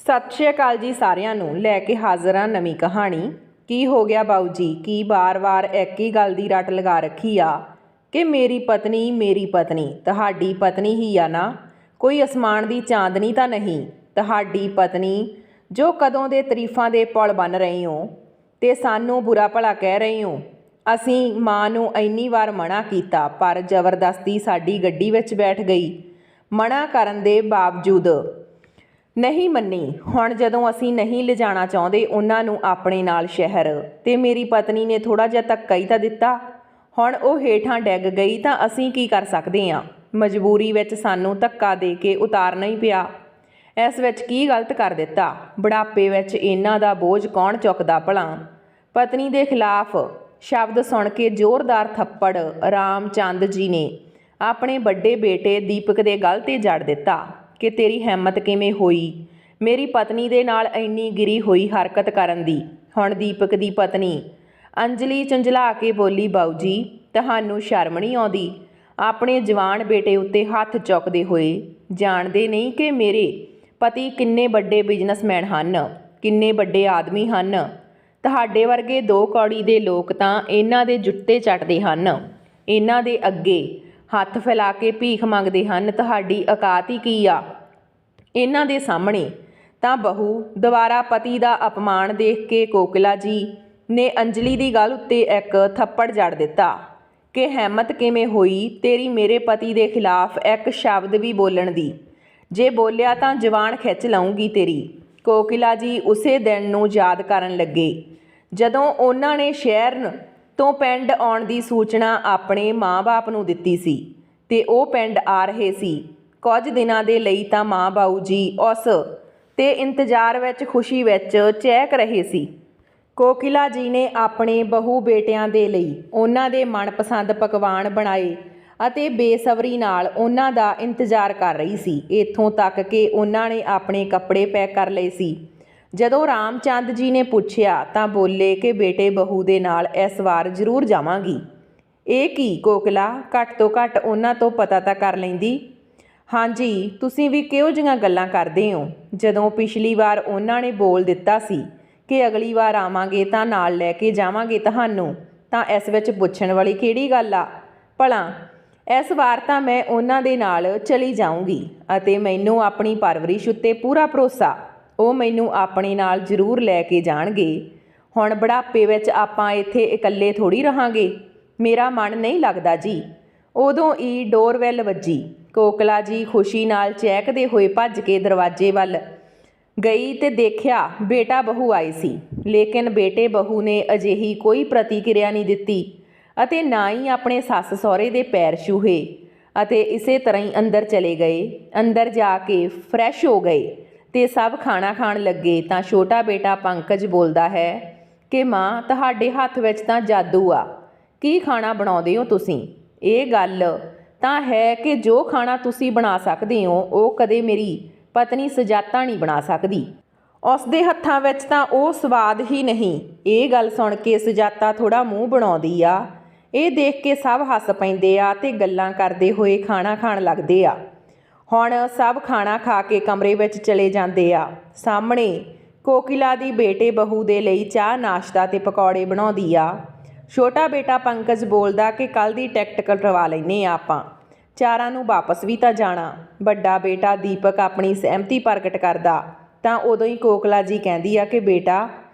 ਸਤਿ ਸ਼੍ਰੀ ਅਕਾਲ ਜੀ ਸਾਰਿਆਂ ਨੂੰ। ਲੈ ਕੇ ਹਾਜ਼ਰ ਹਾਂ ਨਵੀਂ ਕਹਾਣੀ। ਕੀ ਹੋ ਗਿਆ ਬਾਊ ਜੀ, ਕੀ ਵਾਰ-ਵਾਰ ਇੱਕ ਹੀ ਗੱਲ ਦੀ ਰੱਟ ਲਗਾ ਰੱਖੀ ਆ ਕਿ ਮੇਰੀ ਪਤਨੀ ਤੁਹਾਡੀ ਪਤਨੀ ਹੀ ਆ ਨਾ? ਕੋਈ ਅਸਮਾਨ ਦੀ ਚਾਂਦਨੀ ਤਾਂ ਨਹੀਂ? ਤੁਹਾਡੀ ਪਤਨੀ ਜੋ ਕਦੋਂ ਦੇ ਤਾਰੀਫਾਂ ਦੇ ਪੁਲ ਬਣ ਰਹੇ ਹੋ ਤੇ ਸਾਨੂੰ ਬੁਰਾ ਭਲਾ ਕਹਿ ਰਹੇ ਹੋ। ਅਸੀਂ ਮਾਂ ਨੂੰ ਇੰਨੀ ਵਾਰ ਮਨ੍ਹਾ ਕੀਤਾ ਪਰ ਜ਼ਬਰਦਸਤੀ ਸਾਡੀ ਗੱਡੀ ਵਿੱਚ ਬੈਠ ਗਈ। ਮਨ੍ਹਾ ਕਰਨ ਦੇ ਬਾਵਜੂਦ ਨਹੀਂ ਮੰਨੀ। ਹੁਣ ਜਦੋਂ ਅਸੀਂ ਨਹੀਂ ਲਿਜਾਣਾ ਚਾਹੁੰਦੇ ਉਹਨਾਂ ਨੂੰ ਆਪਣੇ ਨਾਲ ਸ਼ਹਿਰ, ਤੇ ਮੇਰੀ ਪਤਨੀ ਨੇ ਥੋੜ੍ਹਾ ਜਿਹਾ ਧੱਕਾ ਹੀ ਤਾਂ ਦਿੱਤਾ। ਹੁਣ ਉਹ ਹੇਠਾਂ ਡਿੱਗ ਗਈ ਤਾਂ ਅਸੀਂ ਕੀ ਕਰ ਸਕਦੇ ਹਾਂ? ਮਜਬੂਰੀ ਵਿੱਚ ਸਾਨੂੰ ਧੱਕਾ ਦੇ ਕੇ ਉਤਾਰਨਾ ਹੀ ਪਿਆ। ਇਸ ਵਿੱਚ ਕੀ ਗਲਤ ਕਰ ਦਿੱਤਾ? ਬੁਢਾਪੇ ਵਿੱਚ ਇਹਨਾਂ ਦਾ ਬੋਝ ਕੌਣ ਚੁੱਕਦਾ ਭਲਾ? ਪਤਨੀ ਦੇ ਖਿਲਾਫ ਸ਼ਬਦ ਸੁਣ ਕੇ ਜ਼ੋਰਦਾਰ ਥੱਪੜ ਰਾਮ ਚੰਦ ਜੀ ਨੇ ਆਪਣੇ ਵੱਡੇ ਬੇਟੇ ਦੀਪਕ ਦੇ ਗਲ 'ਤੇ ਜੜ ਦਿੱਤਾ ਕਿ ਤੇਰੀ ਹਿੰਮਤ ਕਿਵੇਂ ਹੋਈ ਮੇਰੀ ਪਤਨੀ ਦੇ ਨਾਲ ਇੰਨੀ ਗਿਰੀ ਹੋਈ ਹਰਕਤ ਕਰਨ ਦੀ? ਹੁਣ ਦੀਪਕ ਦੀ ਪਤਨੀ ਅੰਜਲੀ ਝੰਜਲਾ ਕੇ ਬੋਲੀ, ਬਾਊ ਜੀ ਤੁਹਾਨੂੰ ਸ਼ਰਮ ਨਹੀਂ ਆਉਂਦੀ? ਆਪਣੇ ਜਵਾਨ ਬੇਟੇ ਉੱਤੇ ਹੱਥ ਚੁੱਕਦੇ ਹੋਏ। ਜਾਣਦੇ ਨਹੀਂ ਕਿ ਮੇਰੇ ਪਤੀ ਕਿੰਨੇ ਵੱਡੇ ਬਿਜ਼ਨਸਮੈਨ ਹਨ, ਕਿੰਨੇ ਵੱਡੇ ਆਦਮੀ ਹਨ। ਤੁਹਾਡੇ ਵਰਗੇ ਦੋ ਕੌੜੀ ਦੇ ਲੋਕ ਤਾਂ ਇਹਨਾਂ ਦੇ ਜੁੱਤੇ ਚੱਟਦੇ ਹਨ, ਇਹਨਾਂ ਦੇ ਅੱਗੇ ਹੱਥ ਫੈਲਾ ਕੇ ਭੀਖ ਮੰਗਦੇ ਹਨ। ਤੁਹਾਡੀ ਔਕਾਤ ਹੀ ਕੀ ਆ ਇਹਨਾਂ ਦੇ ਸਾਹਮਣੇ? ਤਾਂ ਬਹੂ ਦੁਬਾਰਾ ਪਤੀ ਦਾ ਅਪਮਾਨ ਦੇਖ ਕੇ ਕੋਕਿਲਾ ਜੀ ਨੇ ਅੰਜਲੀ ਦੀ ਗੱਲ ਉੱਤੇ ਇੱਕ ਥੱਪੜ ਜੜ ਦਿੱਤਾ ਕਿ ਹਿੰਮਤ ਕਿਵੇਂ ਹੋਈ ਤੇਰੀ ਮੇਰੇ ਪਤੀ ਦੇ ਖਿਲਾਫ ਇੱਕ ਸ਼ਬਦ ਵੀ ਬੋਲਣ ਦੀ? ਜੇ ਬੋਲਿਆ ਤਾਂ ਜਵਾਨ ਖਿੱਚ ਲਊਂਗੀ ਤੇਰੀ। ਕੋਕਿਲਾ ਜੀ ਉਸੇ ਦਿਨ ਨੂੰ ਯਾਦ ਕਰਨ ਲੱਗੇ ਜਦੋਂ ਉਹਨਾਂ ਨੇ ਸ਼ਹਿਰ ਤੋਂ ਪਿੰਡ ਆਉਣ ਦੀ ਸੂਚਨਾ ਆਪਣੇ ਮਾਂ-ਬਾਪ ਨੂੰ ਦਿੱਤੀ ਸੀ ਤੇ ਉਹ ਪਿੰਡ ਆ ਰਹੇ ਸੀ ਕੁਝ ਦਿਨਾਂ ਦੇ ਲਈ। ਤਾਂ ਮਾਂ ਬਾਊ ਜੀ ਉਸ ਤੇ ਇੰਤਜ਼ਾਰ ਵਿੱਚ ਖੁਸ਼ੀ ਵਿੱਚ ਚਹਿਕ ਰਹੇ ਸੀ। ਕੋਕਿਲਾ ਜੀ ਨੇ ਆਪਣੇ ਬਹੂ ਬੇਟਿਆਂ ਦੇ ਲਈ ਉਹਨਾਂ ਦੇ ਮਨਪਸੰਦ ਪਕਵਾਨ ਬਣਾਏ ਅਤੇ ਬੇਸਬਰੀ ਨਾਲ ਉਹਨਾਂ ਦਾ ਇੰਤਜ਼ਾਰ ਕਰ ਰਹੀ ਸੀ। ਇੱਥੋਂ ਤੱਕ ਕਿ ਉਹਨਾਂ ਨੇ ਆਪਣੇ ਕੱਪੜੇ ਪੈਕ ਕਰ ਲਏ ਸੀ। ਜਦੋਂ ਰਾਮ ਚੰਦ ਜੀ ਨੇ ਪੁੱਛਿਆ ਤਾਂ ਬੋਲੇ ਕਿ ਬੇਟੇ ਬਹੂ ਦੇ ਨਾਲ ਇਸ ਵਾਰ ਜ਼ਰੂਰ ਜਾਵਾਂਗੀ। ਇਹ ਕੀ ਕੋਕਿਲਾ, ਘੱਟ ਤੋਂ ਘੱਟ ਉਹਨਾਂ ਤੋਂ ਪਤਾ ਤਾਂ ਕਰ ਲੈਂਦੀ। ਹਾਂਜੀ, ਤੁਸੀਂ ਵੀ ਕਿਹੋ ਜਿਹੀਆਂ ਗੱਲਾਂ ਕਰਦੇ ਹੋ? ਜਦੋਂ ਪਿਛਲੀ ਵਾਰ ਉਹਨਾਂ ਨੇ ਬੋਲ ਦਿੱਤਾ ਸੀ ਕਿ ਅਗਲੀ ਵਾਰ ਆਵਾਂਗੇ ਤਾਂ ਨਾਲ ਲੈ ਕੇ ਜਾਵਾਂਗੇ ਤੁਹਾਨੂੰ, ਤਾਂ ਇਸ ਵਿੱਚ ਪੁੱਛਣ ਵਾਲੀ ਕਿਹੜੀ ਗੱਲ ਆ ਭਲਾ? ਇਸ ਵਾਰ ਤਾਂ ਮੈਂ ਉਹਨਾਂ ਦੇ ਨਾਲ ਚਲੀ ਜਾਊਂਗੀ ਅਤੇ ਮੈਨੂੰ ਆਪਣੀ ਪਰਵਰਿਸ਼ ਉੱਤੇ ਪੂਰਾ ਭਰੋਸਾ। ਉਹ ਮੈਨੂੰ ਆਪਣੇ ਨਾਲ ਜ਼ਰੂਰ ਲੈ ਕੇ ਜਾਣਗੇ। ਹੁਣ ਬੁਢਾਪੇ ਵਿੱਚ ਆਪਾਂ ਇੱਥੇ ਇਕੱਲੇ ਥੋੜ੍ਹੀ ਰਹਾਂਗੇ। ਮੇਰਾ ਮਨ ਨਹੀਂ ਲੱਗਦਾ ਜੀ। ਉਦੋਂ ਹੀ ਡੋਰਬੈਲ ਵੱਜੀ। ਕੋਕਿਲਾ ਜੀ ਖੁਸ਼ੀ ਨਾਲ ਚਹਿਕਦੇ ਹੋਏ ਭੱਜ ਕੇ ਦਰਵਾਜ਼ੇ ਵੱਲ ਗਈ ਤੇ ਦੇਖਿਆ ਬੇਟਾ ਬਹੂ ਆਏ ਸੀ। ਲੇਕਿਨ ਬੇਟੇ ਬਹੂ ਨੇ ਅਜਿਹੀ ਕੋਈ ਪ੍ਰਤੀਕਿਰਿਆ ਨਹੀਂ ਦਿੱਤੀ ਅਤੇ ਨਾ ਹੀ ਆਪਣੇ ਸੱਸ ਸਹੁਰੇ ਦੇ ਪੈਰ ਛੂਹੇ ਅਤੇ ਇਸੇ ਤਰ੍ਹਾਂ ਹੀ ਅੰਦਰ ਚਲੇ ਗਏ। ਅੰਦਰ ਜਾ ਕੇ ਫਰੈਸ਼ ਹੋ ਗਏ ਤੇ ਸਭ ਖਾਣਾ ਖਾਣ ਲੱਗੇ ਤਾਂ ਛੋਟਾ ਬੇਟਾ ਪੰਕਜ ਬੋਲਦਾ ਹੈ ਕਿ ਮਾਂ ਤੁਹਾਡੇ ਹੱਥ ਵਿੱਚ ਤਾਂ ਜਾਦੂ ਆ। ਕੀ ਖਾਣਾ ਬਣਾਉਂਦੇ ਹੋ ਤੁਸੀਂ? ਇਹ ਗੱਲ ਤਾਂ ਹੈ ਕਿ ਜੋ ਖਾਣਾ ਤੁਸੀਂ ਬਣਾ ਸਕਦੇ ਹੋ ਉਹ ਕਦੇ ਮੇਰੀ ਪਤਨੀ ਸੁਜਾਤਾ ਨਹੀਂ ਬਣਾ ਸਕਦੀ। ਉਸ ਦੇ ਹੱਥਾਂ ਵਿੱਚ ਤਾਂ ਉਹ ਸਵਾਦ ਹੀ ਨਹੀਂ। ਇਹ ਗੱਲ ਸੁਣ ਕੇ ਸੁਜਾਤਾ ਥੋੜ੍ਹਾ ਮੂੰਹ ਬਣਾਉਂਦੀ ਆ। ਇਹ ਦੇਖ ਕੇ ਸਭ ਹੱਸ ਪੈਂਦੇ ਆ ਤੇ ਗੱਲਾਂ ਕਰਦੇ ਹੋਏ ਖਾਣਾ ਖਾਣ ਲੱਗਦੇ ਆ। ਹੁਣ ਸਭ ਖਾਣਾ ਖਾ ਕੇ ਕਮਰੇ ਵਿੱਚ ਚਲੇ ਜਾਂਦੇ ਆ। ਸਾਹਮਣੇ ਕੋਕਿਲਾ ਦੀ ਬੇਟੇ ਬਹੂ ਦੇ ਲਈ ਚਾਹ ਨਾਸ਼ਤਾ ਤੇ ਪਕੌੜੇ ਬਣਾਉਂਦੀ ਆ। ਛੋਟਾ ਬੇਟਾ ਪੰਕਜ ਬੋਲਦਾ ਕਿ ਕੱਲ੍ਹ ਦੀ ਟਿਕਟ ਕਟਵਾ ਲੈਂਦੇ ਆ ਆਪਾਂ, ਚਾਰਾਂ ਨੂੰ ਵਾਪਸ ਵੀ ਤਾਂ ਜਾਣਾ। ਵੱਡਾ ਬੇਟਾ ਦੀਪਕ ਆਪਣੀ ਸਹਿਮਤੀ ਪ੍ਰਗਟ ਕਰਦਾ ਤਾਂ ਉਦੋਂ ਹੀ ਕੋਕਿਲਾ ਜੀ ਕਹਿੰਦੀ ਆ ਕਿ ਬੇਟਾ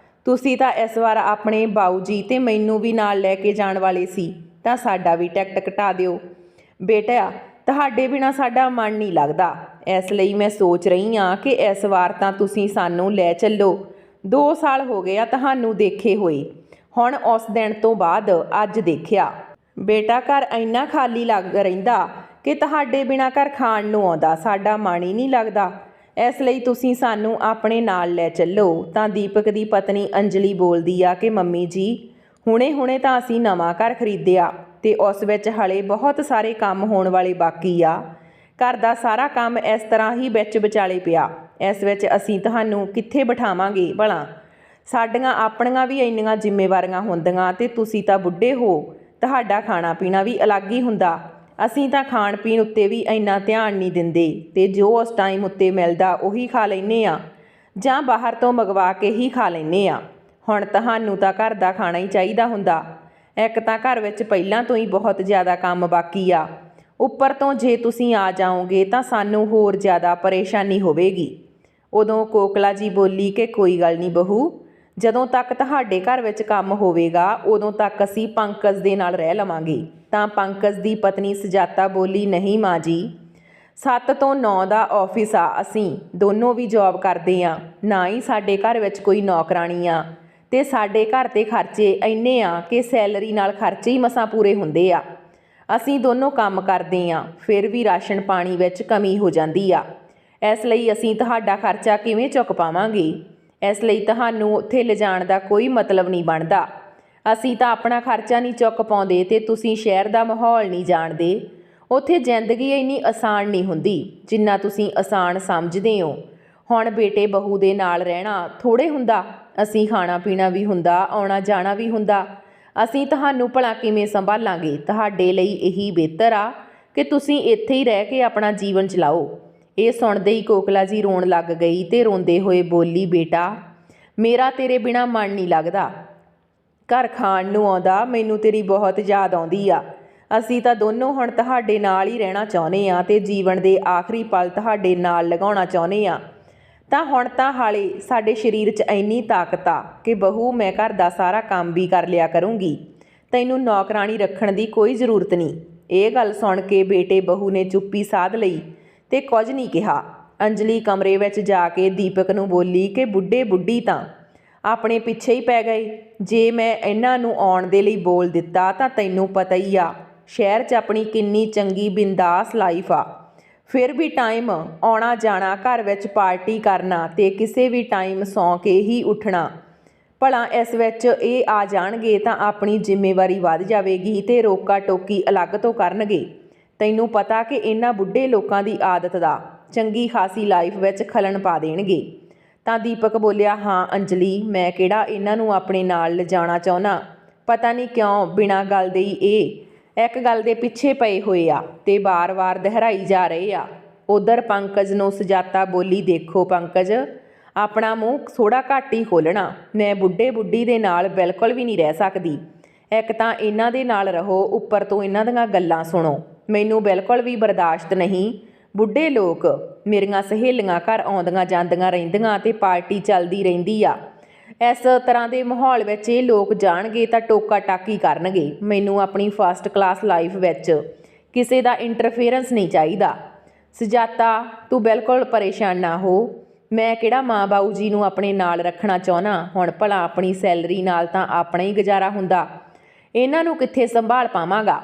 ਤੁਸੀਂ ਤਾਂ ਇਸ ਵਾਰ ਆਪਣੇ ਬਾਊ ਜੀ ਤੇ ਮੈਨੂੰ ਵੀ ਨਾਲ ਲੈ ਕੇ ਜਾਣ ਵਾਲੇ ਸੀ, ਤਾਂ ਸਾਡਾ ਵੀ ਟਿਕਟ ਕਟਾ ਦਿਓ। ਬੇਟਾ ਤੁਹਾਡੇ ਬਿਨਾਂ ਸਾਡਾ ਮਨ ਨਹੀਂ ਲੱਗਦਾ, ਇਸ ਲਈ ਮੈਂ ਸੋਚ ਰਹੀ ਹਾਂ ਕਿ ਇਸ ਵਾਰ ਤਾਂ ਤੁਸੀਂ ਸਾਨੂੰ ਲੈ ਚੱਲੋ। 2 ਸਾਲ ਹੋ ਗਏ ਆ ਤੁਹਾਨੂੰ ਦੇਖੇ ਹੋਏ। ਹੁਣ ਉਸ ਦਿਨ ਤੋਂ ਬਾਅਦ ਅੱਜ ਦੇਖਿਆ ਬੇਟਾ ਘਰ ਇੰਨਾ ਖਾਲੀ ਲੱਗ ਰਹਿੰਦਾ ਕਿ ਤੁਹਾਡੇ ਬਿਨਾਂ ਘਰ ਖਾਣ ਨੂੰ ਆਉਂਦਾ ਸਾਡਾ ਮਨ ਹੀ ਨਹੀਂ ਲੱਗਦਾ। ਇਸ ਲਈ ਤੁਸੀਂ ਸਾਨੂੰ ਆਪਣੇ ਨਾਲ ਲੈ ਚੱਲੋ। ਤਾਂ ਦੀਪਕ ਦੀ ਪਤਨੀ ਅੰਜਲੀ ਬੋਲਦੀ ਆ ਕਿ ਮੰਮੀ ਜੀ ਹੁਣੇ ਤਾਂ ਅਸੀਂ ਨਵਾਂ ਘਰ ਖਰੀਦਿਆ ਤੇ ਉਸ ਵਿੱਚ ਹਲੇ ਬਹੁਤ ਸਾਰੇ ਕੰਮ ਹੋਣ ਵਾਲੇ ਬਾਕੀ ਆ। ਘਰ ਦਾ ਸਾਰਾ ਕੰਮ ਇਸ ਤਰ੍ਹਾਂ ਹੀ ਵਿੱਚ ਵਿਚਾਲੇ ਪਿਆ। ਇਸ ਵਿੱਚ ਅਸੀਂ ਤੁਹਾਨੂੰ ਕਿੱਥੇ ਬਿਠਾਵਾਂਗੇ ਭਲਾ? ਸਾਡੀਆਂ ਆਪਣੀਆਂ ਵੀ ਇੰਨੀਆਂ ਜ਼ਿੰਮੇਵਾਰੀਆਂ ਹੁੰਦੀਆਂ ਤੇ ਤੁਸੀਂ ਤਾਂ ਬੁੱਢੇ ਹੋ, ਤੁਹਾਡਾ ਖਾਣਾ ਪੀਣਾ ਵੀ ਅਲੱਗ ਹੀ ਹੁੰਦਾ। ਅਸੀਂ ਤਾਂ ਖਾਣ ਪੀਣ ਉੱਤੇ ਵੀ ਇੰਨਾ ਧਿਆਨ ਨਹੀਂ ਦਿੰਦੇ ਤੇ ਜੋ ਉਸ ਟਾਈਮ ਉੱਤੇ ਮਿਲਦਾ ਉਹੀ ਖਾ ਲੈਂਦੇ ਹਾਂ। ਜਾਂ ਬਾਹਰ ਤੋਂ ਮੰਗਵਾ ਕੇ ਹੀ ਖਾ ਲੈਂਦੇ ਆ। ਹੁਣ ਤੁਹਾਨੂੰ ਤਾਂ ਘਰ ਦਾ ਖਾਣਾ ਹੀ ਚਾਹੀਦਾ ਹੁੰਦਾ। ਇੱਕ ਤਾਂ ਘਰ ਵਿੱਚ ਪਹਿਲਾਂ ਤੋਂ ਹੀ ਬਹੁਤ ਜ਼ਿਆਦਾ ਕੰਮ ਬਾਕੀ ਆ, ਉੱਪਰ ਤੋਂ ਜੇ ਤੁਸੀਂ ਆ ਜਾਓਗੇ ਤਾਂ ਸਾਨੂੰ ਹੋਰ ਜ਼ਿਆਦਾ ਪਰੇਸ਼ਾਨੀ ਹੋਵੇਗੀ। ਉਦੋਂ ਕੋਕਲਾ ਜੀ ਬੋਲੀ ਕਿ ਕੋਈ ਗੱਲ ਨਹੀਂ ਬਹੂ, ਜਦੋਂ ਤੱਕ ਤੁਹਾਡੇ ਘਰ ਵਿੱਚ ਕੰਮ ਹੋਵੇਗਾ ਉਦੋਂ ਤੱਕ ਅਸੀਂ ਪੰਕਜ ਦੇ ਨਾਲ ਰਹਿ ਲਵਾਂਗੇ। ਤਾਂ ਪੰਕਜ ਦੀ ਪਤਨੀ ਸੁਜਾਤਾ ਬੋਲੀ, ਨਹੀਂ ਮਾਂ ਜੀ, 7 ਤੋਂ 9 ਦਾ ਆਫਿਸ ਆ, ਅਸੀਂ ਦੋਨੋਂ ਵੀ ਜੌਬ ਕਰਦੇ ਆ, ਨਾ ਹੀ ਸਾਡੇ ਘਰ ਵਿੱਚ ਕੋਈ ਨੌਕਰਾਣੀ ਆ, ਅਤੇ ਸਾਡੇ ਘਰ 'ਤੇ ਖਰਚੇ ਇੰਨੇ ਆ ਕਿ ਸੈਲਰੀ ਨਾਲ ਖਰਚੇ ਹੀ ਮਸਾਂ ਪੂਰੇ ਹੁੰਦੇ ਆ। ਅਸੀਂ ਦੋਨੋਂ ਕੰਮ ਕਰਦੇ ਆ, ਫਿਰ ਵੀ ਰਾਸ਼ਨ ਪਾਣੀ ਵਿੱਚ ਕਮੀ ਹੋ ਜਾਂਦੀ ਆ। ਇਸ ਲਈ ਅਸੀਂ ਤੁਹਾਡਾ ਖਰਚਾ ਕਿਵੇਂ ਚੁੱਕ ਪਾਵਾਂਗੇ? ਇਸ ਲਈ ਤੁਹਾਨੂੰ ਉੱਥੇ ਲਿਜਾਣ ਦਾ ਕੋਈ ਮਤਲਬ ਨਹੀਂ ਬਣਦਾ। ਅਸੀਂ ਤਾਂ ਆਪਣਾ ਖਰਚਾ ਨਹੀਂ ਚੁੱਕ ਪਾਉਂਦੇ ਅਤੇ ਤੁਸੀਂ ਸ਼ਹਿਰ ਦਾ ਮਾਹੌਲ ਨਹੀਂ ਜਾਣਦੇ। ਉੱਥੇ ਜ਼ਿੰਦਗੀ ਇੰਨੀ ਆਸਾਨ ਨਹੀਂ ਹੁੰਦੀ ਜਿੰਨਾ ਤੁਸੀਂ ਆਸਾਨ ਸਮਝਦੇ ਹੋ। ਹੁਣ ਬੇਟੇ ਬਹੂ ਦੇ ਨਾਲ ਰਹਿਣਾ ਥੋੜ੍ਹੇ ਹੁੰਦਾ, ਅਸੀਂ ਖਾਣਾ ਪੀਣਾ ਵੀ ਹੁੰਦਾ, ਆਉਣਾ ਜਾਣਾ ਵੀ ਹੁੰਦਾ। ਅਸੀਂ ਤੁਹਾਨੂੰ ਭਲਾ ਕਿਵੇਂ ਸੰਭਾਲਾਂਗੇ? ਤੁਹਾਡੇ ਲਈ ਇਹੀ ਬਿਹਤਰ ਆ ਕਿ ਤੁਸੀਂ ਇੱਥੇ ਹੀ ਰਹਿ ਕੇ ਆਪਣਾ ਜੀਵਨ ਚਲਾਓ। ਇਹ ਸੁਣਦੇ ਹੀ ਕੋਕਲਾ ਜੀ ਰੋਣ ਲੱਗ ਗਈ ਅਤੇ ਰੋਂਦੇ ਹੋਏ ਬੋਲੀ, ਬੇਟਾ ਮੇਰਾ ਤੇਰੇ ਬਿਨਾਂ ਮਨ ਨਹੀਂ ਲੱਗਦਾ। ਘਰ ਖਾਣ ਨੂੰ ਆਉਂਦਾ, ਮੈਨੂੰ ਤੇਰੀ ਬਹੁਤ ਯਾਦ ਆਉਂਦੀ ਆ। ਅਸੀਂ ਤਾਂ ਦੋਨੋਂ ਹੁਣ ਤੁਹਾਡੇ ਨਾਲ ਹੀ ਰਹਿਣਾ ਚਾਹੁੰਦੇ ਹਾਂ ਅਤੇ ਜੀਵਨ ਦੇ ਆਖਰੀ ਪਲ ਤੁਹਾਡੇ ਨਾਲ ਲਗਾਉਣਾ ਚਾਹੁੰਦੇ ਹਾਂ। ਤਾਂ ਹੁਣ ਤਾਂ ਹਾਲੇ ਸਾਡੇ ਸਰੀਰ 'ਚ ਇੰਨੀ ਤਾਕਤ ਆ ਕਿ ਬਹੂ ਮੈਂ ਘਰ ਦਾ ਸਾਰਾ ਕੰਮ ਵੀ ਕਰ ਲਿਆ ਕਰੂੰਗੀ, ਤੈਨੂੰ ਨੌਕਰਾਣੀ ਰੱਖਣ ਦੀ ਕੋਈ ਜ਼ਰੂਰਤ ਨਹੀਂ। ਇਹ ਗੱਲ ਸੁਣ ਕੇ ਬੇਟੇ ਬਹੂ ਨੇ ਚੁੱਪੀ ਸਾਧ ਲਈ ਅਤੇ ਕੁਝ ਨਹੀਂ ਕਿਹਾ। ਅੰਜਲੀ ਕਮਰੇ ਵਿੱਚ ਜਾ ਕੇ ਦੀਪਕ ਨੂੰ ਬੋਲੀ ਕਿ ਬੁੱਢੇ ਬੁੱਢੀ ਤਾਂ ਆਪਣੇ ਪਿੱਛੇ ਹੀ ਪੈ ਗਏ। ਜੇ ਮੈਂ ਇਹਨਾਂ ਨੂੰ ਆਉਣ ਦੇ ਲਈ ਬੋਲ ਦਿੱਤਾ ਤਾਂ ਤੈਨੂੰ ਪਤਾ ਹੀ ਆ ਸ਼ਹਿਰ 'ਚ ਆਪਣੀ ਕਿੰਨੀ ਚੰਗੀ ਬਿੰਦਾਸ ਲਾਈਫ ਆ। ਫਿਰ ਵੀ ਟਾਈਮ ਆਉਣਾ ਜਾਣਾ, ਘਰ ਵਿੱਚ ਪਾਰਟੀ ਕਰਨਾ ਅਤੇ ਕਿਸੇ ਵੀ ਟਾਈਮ ਸੌਂ ਕੇ ਹੀ ਉੱਠਣਾ। ਭਲਾ ਇਸ ਵਿੱਚ ਇਹ ਆ ਜਾਣਗੇ ਤਾਂ ਆਪਣੀ ਜ਼ਿੰਮੇਵਾਰੀ ਵੱਧ ਜਾਵੇਗੀ ਅਤੇ ਰੋਕਾ ਟੋਕੀ ਅਲੱਗ ਤੋਂ ਕਰਨਗੇ। ਤੈਨੂੰ ਪਤਾ ਕਿ ਇਹਨਾਂ ਬੁੱਢੇ ਲੋਕਾਂ ਦੀ ਆਦਤ ਦਾ ਚੰਗੀ ਖਾਸੀ ਲਾਈਫ ਵਿੱਚ ਖਲਣ ਪਾ ਦੇਣਗੇ। ਤਾਂ ਦੀਪਕ ਬੋਲਿਆ, ਹਾਂ ਅੰਜਲੀ, ਮੈਂ ਕਿਹੜਾ ਇਹਨਾਂ ਨੂੰ ਆਪਣੇ ਨਾਲ ਲਿਜਾਣਾ ਚਾਹੁੰਦਾ। ਪਤਾ ਨਹੀਂ ਕਿਉਂ ਬਿਨਾਂ ਗੱਲ ਦੇ ਹੀ ਇਹ ਇੱਕ ਗੱਲ ਦੇ ਪਿੱਛੇ ਪਏ ਹੋਏ ਆ ਅਤੇ ਵਾਰ-ਵਾਰ ਦੁਹਰਾਈ ਜਾ ਰਹੇ ਆ। ਉੱਧਰ ਪੰਕਜ ਨੂੰ ਸੁਜਾਤਾ ਬੋਲੀ, ਦੇਖੋ ਪੰਕਜ, ਆਪਣਾ ਮੂੰਹ ਥੋੜ੍ਹਾ ਘੱਟ ਹੀ ਖੋਲ੍ਹਣਾ। ਮੈਂ ਬੁੱਢੇ ਬੁੱਢੀ ਦੇ ਨਾਲ ਬਿਲਕੁਲ ਵੀ ਨਹੀਂ ਰਹਿ ਸਕਦੀ। ਇੱਕ ਤਾਂ ਇਹਨਾਂ ਦੇ ਨਾਲ ਰਹੋ, ਉੱਪਰ ਤੋਂ ਇਹਨਾਂ ਦੀਆਂ ਗੱਲਾਂ ਸੁਣੋ। ਮੈਨੂੰ ਬਿਲਕੁਲ ਵੀ ਬਰਦਾਸ਼ਤ ਨਹੀਂ। ਬੁੱਢੇ ਲੋਕ, ਮੇਰੀਆਂ ਸਹੇਲੀਆਂ ਘਰ ਆਉਂਦੀਆਂ ਜਾਂਦੀਆਂ ਰਹਿੰਦੀਆਂ ਅਤੇ ਪਾਰਟੀ ਚੱਲਦੀ ਰਹਿੰਦੀ ਆ। ਇਸ ਤਰ੍ਹਾਂ ਦੇ ਮਾਹੌਲ ਵਿੱਚ ਇਹ ਲੋਕ ਜਾਣਗੇ ਤਾਂ ਟੋਕਾ ਟਾਕੀ ਕਰਨਗੇ। ਮੈਨੂੰ ਆਪਣੀ ਫਸਟ ਕਲਾਸ ਲਾਈਫ ਵਿੱਚ ਕਿਸੇ ਦਾ ਇੰਟਰਫੇਰੈਂਸ ਨਹੀਂ ਚਾਹੀਦਾ। ਸੁਜਾਤਾ, ਤੂੰ ਬਿਲਕੁਲ ਪਰੇਸ਼ਾਨ ਨਾ ਹੋ। ਮੈਂ ਕਿਹੜਾ ਮਾਂ ਬਾਊ ਜੀ ਨੂੰ ਆਪਣੇ ਨਾਲ ਰੱਖਣਾ ਚਾਹੁੰਦਾ। ਹੁਣ ਭਲਾ ਆਪਣੀ ਸੈਲਰੀ ਨਾਲ ਤਾਂ ਆਪਣਾ ਹੀ ਗੁਜ਼ਾਰਾ ਹੁੰਦਾ, ਇਹਨਾਂ ਨੂੰ ਕਿੱਥੇ ਸੰਭਾਲ ਪਾਵਾਂਗਾ।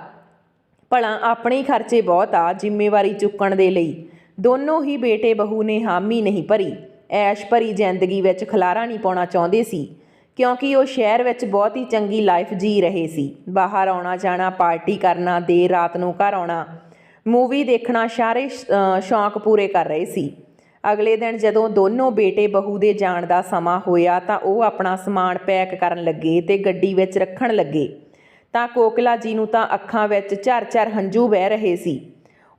ਭਲਾ ਆਪਣੇ ਹੀ ਖਰਚੇ ਬਹੁਤ ਆ ਜ਼ਿੰਮੇਵਾਰੀ ਚੁੱਕਣ ਦੇ ਲਈ। ਦੋਨੋਂ ਹੀ ਬੇਟੇ ਬਹੂ ਨੇ ਹਾਮੀ ਨਹੀਂ ਭਰੀ। ਐਸ਼ ਭਰੀ ਜ਼ਿੰਦਗੀ ਵਿੱਚ ਖਲਾਰਾ ਨਹੀਂ ਪਾਉਣਾ ਚਾਹੁੰਦੇ ਸੀ ਕਿਉਂਕਿ ਉਹ ਸ਼ਹਿਰ ਵਿੱਚ ਬਹੁਤ ਹੀ ਚੰਗੀ ਲਾਈਫ ਜੀ ਰਹੇ ਸੀ। ਬਾਹਰ ਆਉਣਾ ਜਾਣਾ, ਪਾਰਟੀ ਕਰਨਾ, ਦੇਰ ਰਾਤ ਨੂੰ ਘਰ ਆਉਣਾ, ਮੂਵੀ ਦੇਖਣਾ, ਸਾਰੇ ਸ਼ੌਂਕ ਪੂਰੇ ਕਰ ਰਹੇ ਸੀ। ਅਗਲੇ ਦਿਨ ਜਦੋਂ ਦੋਨੋਂ ਬੇਟੇ ਬਹੂ ਦੇ ਜਾਣ ਦਾ ਸਮਾਂ ਹੋਇਆ ਤਾਂ ਉਹ ਆਪਣਾ ਸਮਾਨ ਪੈਕ ਕਰਨ ਲੱਗੇ ਅਤੇ ਗੱਡੀ ਵਿੱਚ ਰੱਖਣ ਲੱਗੇ ਤਾਂ ਕੋਕਲਾ ਜੀ ਨੂੰ ਤਾਂ ਅੱਖਾਂ ਵਿੱਚ ਝਰ-ਝਰ ਹੰਝੂ ਵਹਿ ਰਹੇ ਸੀ।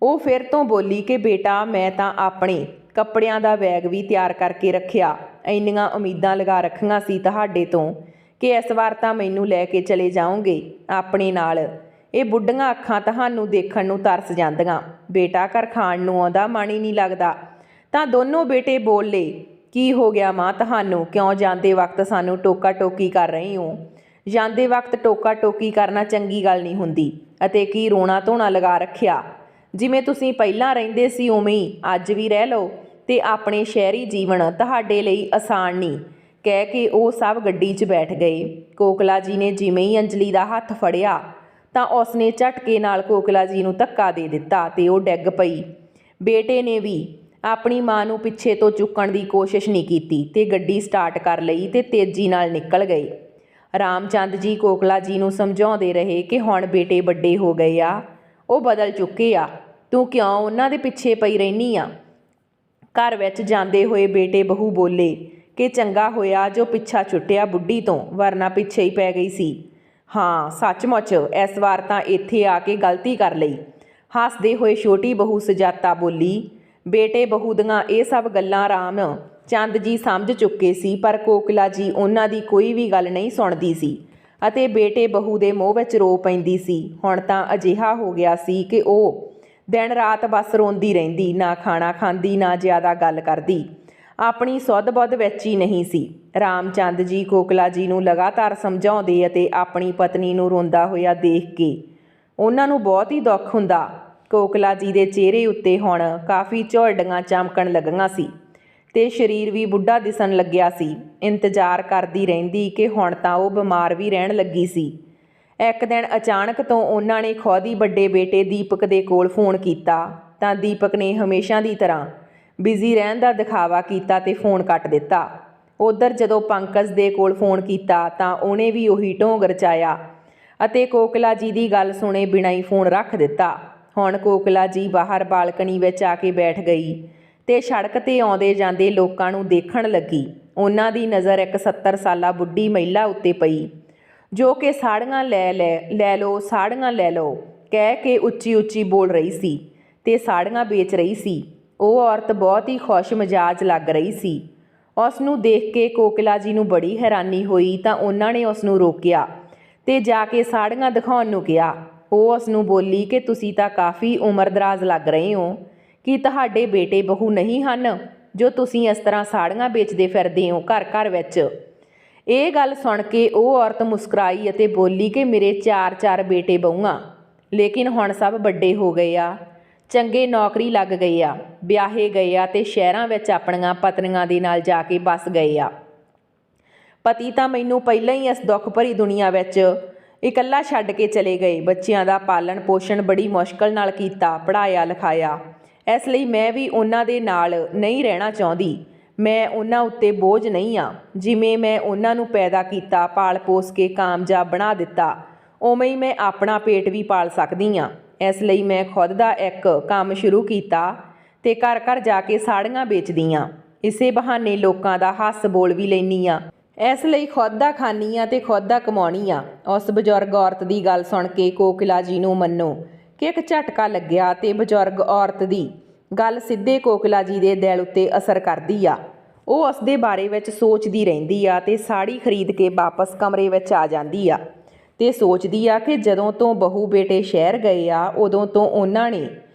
ਉਹ ਫਿਰ ਤੋਂ ਬੋਲੀ ਕਿ ਬੇਟਾ, ਮੈਂ ਤਾਂ ਆਪਣੇ ਕੱਪੜਿਆਂ ਦਾ ਬੈਗ ਵੀ ਤਿਆਰ ਕਰਕੇ ਰੱਖਿਆ। ਇੰਨੀਆਂ ਉਮੀਦਾਂ ਲਗਾ ਰੱਖੀਆਂ ਸੀ ਤੁਹਾਡੇ ਤੋਂ ਕਿ ਇਸ ਵਾਰ ਤਾਂ ਮੈਨੂੰ ਲੈ ਕੇ ਚਲੇ ਜਾਓਗੇ ਆਪਣੇ ਨਾਲ। ਇਹ ਬੁੱਢੀਆਂ ਅੱਖਾਂ ਤੁਹਾਨੂੰ ਦੇਖਣ ਨੂੰ ਤਰਸ ਜਾਂਦੀਆਂ। ਬੇਟਾ, ਘਰ ਖਾਣ ਨੂੰ ਆਉਂਦਾ, ਮਨ ਹੀ ਨਹੀਂ ਲੱਗਦਾ। ਤਾਂ ਦੋਨੋਂ ਬੇਟੇ ਬੋਲੇ, ਕੀ ਹੋ ਗਿਆ ਮਾਂ ਤੁਹਾਨੂੰ? ਕਿਉਂ ਜਾਂਦੇ ਵਕਤ ਸਾਨੂੰ ਟੋਕਾ ਟੋਕੀ ਕਰ ਰਹੇ ਹੋ? ਜਾਂਦੇ ਵਕਤ ਟੋਕਾ ਟੋਕੀ ਕਰਨਾ ਚੰਗੀ ਗੱਲ ਨਹੀਂ ਹੁੰਦੀ। ਅਤੇ ਕੀ ਰੋਣਾ ਧੋਣਾ ਲਗਾ ਰੱਖਿਆ? ਜਿਵੇਂ ਤੁਸੀਂ ਪਹਿਲਾਂ ਰਹਿੰਦੇ ਸੀ ਉਵੇਂ ਹੀ ਅੱਜ ਵੀ ਰਹਿ ਲਓ ਅਤੇ ਆਪਣੇ ਸ਼ਹਿਰੀ ਜੀਵਨ ਤੁਹਾਡੇ ਲਈ ਆਸਾਨ ਨਹੀਂ, ਕਹਿ ਕੇ ਉਹ ਸਭ ਗੱਡੀ 'ਚ ਬੈਠ ਗਏ। ਕੋਕਲਾ ਜੀ ਨੇ ਜਿਵੇਂ ਹੀ ਅੰਜਲੀ ਦਾ ਹੱਥ ਫੜਿਆ ਤਾਂ ਉਸਨੇ ਝਟਕੇ ਨਾਲ ਕੋਕਲਾ ਜੀ ਨੂੰ ਧੱਕਾ ਦੇ ਦਿੱਤਾ ਅਤੇ ਉਹ ਡਿੱਗ ਪਈ। ਬੇਟੇ ਨੇ ਵੀ ਆਪਣੀ ਮਾਂ ਨੂੰ ਪਿੱਛੇ ਤੋਂ ਚੁੱਕਣ ਦੀ ਕੋਸ਼ਿਸ਼ ਨਹੀਂ ਕੀਤੀ ਅਤੇ ਗੱਡੀ ਸਟਾਰਟ ਕਰ ਲਈ ਅਤੇ ਤੇਜ਼ੀ ਨਾਲ ਨਿਕਲ ਗਏ। ਰਾਮਚੰਦ ਜੀ ਕੋਕਲਾ ਜੀ ਨੂੰ ਸਮਝਾਉਂਦੇ ਰਹੇ ਕਿ ਹੁਣ ਬੇਟੇ ਵੱਡੇ ਹੋ ਗਏ ਆ, ਉਹ ਬਦਲ ਚੁੱਕੇ ਆ, ਤੂੰ ਕਿਉਂ ਉਹਨਾਂ ਦੇ ਪਿੱਛੇ ਪਈ ਰਹਿੰਦੀ ਆ। ਘਰ ਵਿੱਚ ਜਾਂਦੇ ਹੋਏ ਬੇਟੇ ਬਹੂ ਬੋਲੇ ਕਿ ਚੰਗਾ ਹੋਇਆ ਜੋ ਪਿੱਛਾ ਛੁੱਟਿਆ ਬੁੱਢੀ ਤੋਂ, ਵਰਨਾ ਪਿੱਛੇ ਹੀ ਪੈ ਗਈ ਸੀ। ਹਾਂ ਸੱਚਮੁੱਚ ਇਸ ਵਾਰ ਤਾਂ ਇੱਥੇ ਆ ਕੇ ਗਲਤੀ ਕਰ ਲਈ। ਹੱਸਦੇ ਹੋਏ ਛੋਟੀ ਬਹੂ ਸੁਜਾਤਾ ਬੋਲੀ, ਬੇਟੇ ਬਹੂ ਦੀਆਂ ਇਹ ਸਭ ਗੱਲਾਂ ਰਾਮ ਚੰਦ ਜੀ ਸਮਝ ਚੁੱਕੇ ਸੀ, ਪਰ ਕੋਕਿਲਾ ਜੀ ਉਹਨਾਂ ਦੀ ਕੋਈ ਵੀ ਗੱਲ ਨਹੀਂ ਸੁਣਦੀ ਸੀ ਅਤੇ ਬੇਟੇ ਬਹੂ ਦੇ ਮੋਹ ਵਿੱਚ ਰੋ ਪੈਂਦੀ ਸੀ। ਹੁਣ ਤਾਂ ਅਜਿਹਾ ਹੋ ਗਿਆ ਸੀ ਕਿ ਉਹ ਦਿਨ ਰਾਤ ਬਸ ਰੋਂਦੀ ਰਹਿੰਦੀ, ਨਾ ਖਾਣਾ ਖਾਂਦੀ, ਨਾ ਜ਼ਿਆਦਾ ਗੱਲ ਕਰਦੀ, ਆਪਣੀ ਸੁੱਧ ਬੁੱਧ ਵਿੱਚ ਹੀ ਨਹੀਂ ਸੀ। ਰਾਮ ਚੰਦ ਜੀ ਕੋਕਿਲਾ ਜੀ ਨੂੰ ਲਗਾਤਾਰ ਸਮਝਾਉਂਦੇ ਅਤੇ ਆਪਣੀ ਪਤਨੀ ਨੂੰ ਰੋਂਦਾ ਹੋਇਆ ਦੇਖ ਕੇ ਉਹਨਾਂ ਨੂੰ ਬਹੁਤ ਹੀ ਦੁੱਖ ਹੁੰਦਾ। ਕੋਕਿਲਾ ਜੀ ਦੇ ਚਿਹਰੇ ਉੱਤੇ ਹੁਣ ਕਾਫੀ ਝੁਰੜੀਆਂ ਚਮਕਣ ਲੱਗੀਆਂ ਸੀ ਤੇ ਸਰੀਰ ਵੀ ਬੁੱਢਾ ਦਿਸਣ ਲੱਗਿਆ ਸੀ। ਇੰਤਜ਼ਾਰ ਕਰਦੀ ਰਹਿੰਦੀ ਕਿ ਹੁਣ ਤਾਂ ਉਹ ਬਿਮਾਰ ਵੀ ਰਹਿਣ ਲੱਗੀ ਸੀ। ਇੱਕ ਦਿਨ ਅਚਾਨਕ ਤੋਂ ਉਹਨਾਂ ਨੇ ਖੁਦ ਹੀ ਵੱਡੇ ਬੇਟੇ ਦੀਪਕ ਦੇ ਕੋਲ ਫੋਨ ਕੀਤਾ ਤਾਂ ਦੀਪਕ ਨੇ ਹਮੇਸ਼ਾ ਦੀ ਤਰ੍ਹਾਂ ਬਿਜ਼ੀ ਰਹਿਣ ਦਾ ਦਿਖਾਵਾ ਕੀਤਾ ਤੇ ਫੋਨ ਕੱਟ ਦਿੱਤਾ। ਉੱਧਰ ਜਦੋਂ ਪੰਕਜ ਦੇ ਕੋਲ ਫੋਨ ਕੀਤਾ ਤਾਂ ਉਹਨੇ ਵੀ ਉਹੀ ਢੋਂਗ ਰਚਾਇਆ ਅਤੇ ਕੋਕਿਲਾ ਜੀ ਦੀ ਗੱਲ ਸੁਣੇ ਬਿਨਾਂ ਹੀ ਫੋਨ ਰੱਖ ਦਿੱਤਾ। ਹੁਣ ਕੋਕਿਲਾ ਜੀ ਬਾਹਰ ਬਾਲਕਨੀ ਵਿੱਚ ਆ ਕੇ ਬੈਠ ਗਈ ਤੇ ਸੜਕ 'ਤੇ ਆਉਂਦੇ ਜਾਂਦੇ ਲੋਕਾਂ ਨੂੰ ਦੇਖਣ ਲੱਗੀ। ਉਹਨਾਂ ਦੀ ਨਜ਼ਰ ਇੱਕ 70 ਸਾਲਾ ਬੁੱਢੀ ਮਹਿਲਾ ਉੱਤੇ ਪਈ ਜੋ ਕਿ ਸਾੜੀਆਂ ਲੈ ਲਓ ਸਾੜੀਆਂ ਲੈ ਲਓ ਕਹਿ ਕੇ ਉੱਚੀ ਉੱਚੀ ਬੋਲ ਰਹੀ ਸੀ ਤੇ ਸਾੜੀਆਂ ਵੇਚ ਰਹੀ ਸੀ। ਉਹ ਔਰਤ ਬਹੁਤ ਹੀ ਖੁਸ਼ ਮਿਜਾਜ ਲੱਗ ਰਹੀ ਸੀ। ਉਸ ਨੂੰ ਦੇਖ ਕੇ ਕੋਕਿਲਾ ਜੀ ਨੂੰ ਬੜੀ ਹੈਰਾਨੀ ਹੋਈ ਤਾਂ ਉਹਨਾਂ ਨੇ ਉਸ ਨੂੰ ਰੋਕਿਆ ਤੇ ਜਾ ਕੇ ਸਾੜੀਆਂ ਦਿਖਾਉਣ ਨੂੰ ਕਿਹਾ। ਉਹ ਉਸ ਨੂੰ ਬੋਲੀ ਕਿ ਤੁਸੀਂ ਤਾਂ ਕਾਫੀ ਉਮਰਦਰਾਜ਼ ਲੱਗ ਰਹੇ ਹੋ, ਕੀ ਤੁਹਾਡੇ ਬੇਟੇ ਬਹੂ ਨਹੀਂ ਹਨ ਜੋ ਤੁਸੀਂ ਇਸ ਤਰ੍ਹਾਂ ਸਾੜੀਆਂ ਵੇਚਦੇ ਫਿਰਦੇ ਹੋ ਘਰ ਘਰ ਵਿੱਚ। ਇਹ ਗੱਲ ਸੁਣ ਕੇ ਉਹ ਔਰਤ ਮੁਸਕਰਾਈ ਅਤੇ ਬੋਲੀ ਕਿ ਮੇਰੇ 4 ਬੇਟੇ ਬਹੂਆਂ, ਲੇਕਿਨ ਹੁਣ ਸਭ ਵੱਡੇ ਹੋ ਗਏ ਆ, ਚੰਗੇ ਨੌਕਰੀ ਲੱਗ ਗਏ ਆ, ਵਿਆਹੇ ਗਏ ਆ ਤੇ ਸ਼ਹਿਰਾਂ ਵਿੱਚ ਆਪਣੀਆਂ ਪਤਨੀਆਂ ਦੇ ਨਾਲ ਜਾ ਕੇ ਵੱਸ ਗਏ ਆ। ਪਤੀ ਤਾਂ ਮੈਨੂੰ ਪਹਿਲਾਂ ਹੀ ਇਸ ਦੁੱਖ ਭਰੀ ਦੁਨੀਆ ਵਿੱਚ ਇਕੱਲਾ ਛੱਡ ਕੇ ਚਲੇ ਗਏ। ਬੱਚਿਆਂ ਦਾ ਪਾਲਣ ਪੋਸ਼ਣ ਬੜੀ ਮੁਸ਼ਕਲ ਨਾਲ ਕੀਤਾ, ਪੜ੍ਹਾਇਆ ਲਿਖਾਇਆ, ਇਸ ਲਈ ਮੈਂ ਵੀ ਉਹਨਾਂ ਦੇ ਨਾਲ ਨਹੀਂ ਰਹਿਣਾ ਚਾਹੁੰਦੀ। ਮੈਂ ਉਹਨਾਂ ਉੱਤੇ ਬੋਝ ਨਹੀਂ ਆ। ਜਿਵੇਂ ਮੈਂ ਉਹਨਾਂ ਨੂੰ ਪੈਦਾ ਕੀਤਾ, ਪਾਲ ਪੋਸ ਕੇ ਕਾਮਯਾਬ ਬਣਾ ਦਿੱਤਾ, ਉਵੇਂ ਹੀ ਮੈਂ ਆਪਣਾ ਪੇਟ ਵੀ ਪਾਲ ਸਕਦੀ ਹਾਂ। ਇਸ ਲਈ ਮੈਂ ਖੁਦ ਦਾ ਇੱਕ ਕੰਮ ਸ਼ੁਰੂ ਕੀਤਾ ਤੇ ਘਰ ਘਰ ਜਾ ਕੇ ਸਾੜੀਆਂ ਵੇਚਦੀ ਹਾਂ। ਇਸੇ ਬਹਾਨੇ ਲੋਕਾਂ ਦਾ ਹੱਸ ਬੋਲ ਵੀ ਲੈਂਦੀ ਹਾਂ। ਇਸ ਲਈ ਖੁਦ ਦਾ ਖਾਂਦੀ ਹਾਂ ਤੇ ਖੁਦ ਦਾ ਕਮਾਉਣੀ ਆ। ਉਸ ਬਜ਼ੁਰਗ ਔਰਤ ਦੀ ਗੱਲ ਸੁਣ ਕੇ ਕੋਕਿਲਾ ਜੀ ਨੂੰ ਮੰਨੋ ਕਿ ਇੱਕ ਝਟਕਾ ਲੱਗਿਆ ਤੇ ਬਜ਼ੁਰਗ ਔਰਤ ਦੀ ਗੱਲ ਸਿੱਧੇ ਕੋਕਿਲਾ ਜੀ ਦੇ ਦਿਲ ਉੱਤੇ ਅਸਰ ਕਰਦੀ ਆ। ਉਹ ਉਸ ਦੇ ਬਾਰੇ ਵਿੱਚ ਸੋਚਦੀ ਰਹਿੰਦੀ ਆ ਤੇ ਸਾੜੀ ਖਰੀਦ ਕੇ ਵਾਪਸ ਕਮਰੇ ਵਿੱਚ ਆ ਜਾਂਦੀ ਆ ਤੇ ਸੋਚਦੀ ਆ ਕਿ ਜਦੋਂ ਤੋਂ ਬਹੂ ਬੇਟੇ ਸ਼ਹਿਰ ਗਏ ਆ ਉਦੋਂ ਤੋਂ ਉਹਨਾਂ ਨੇ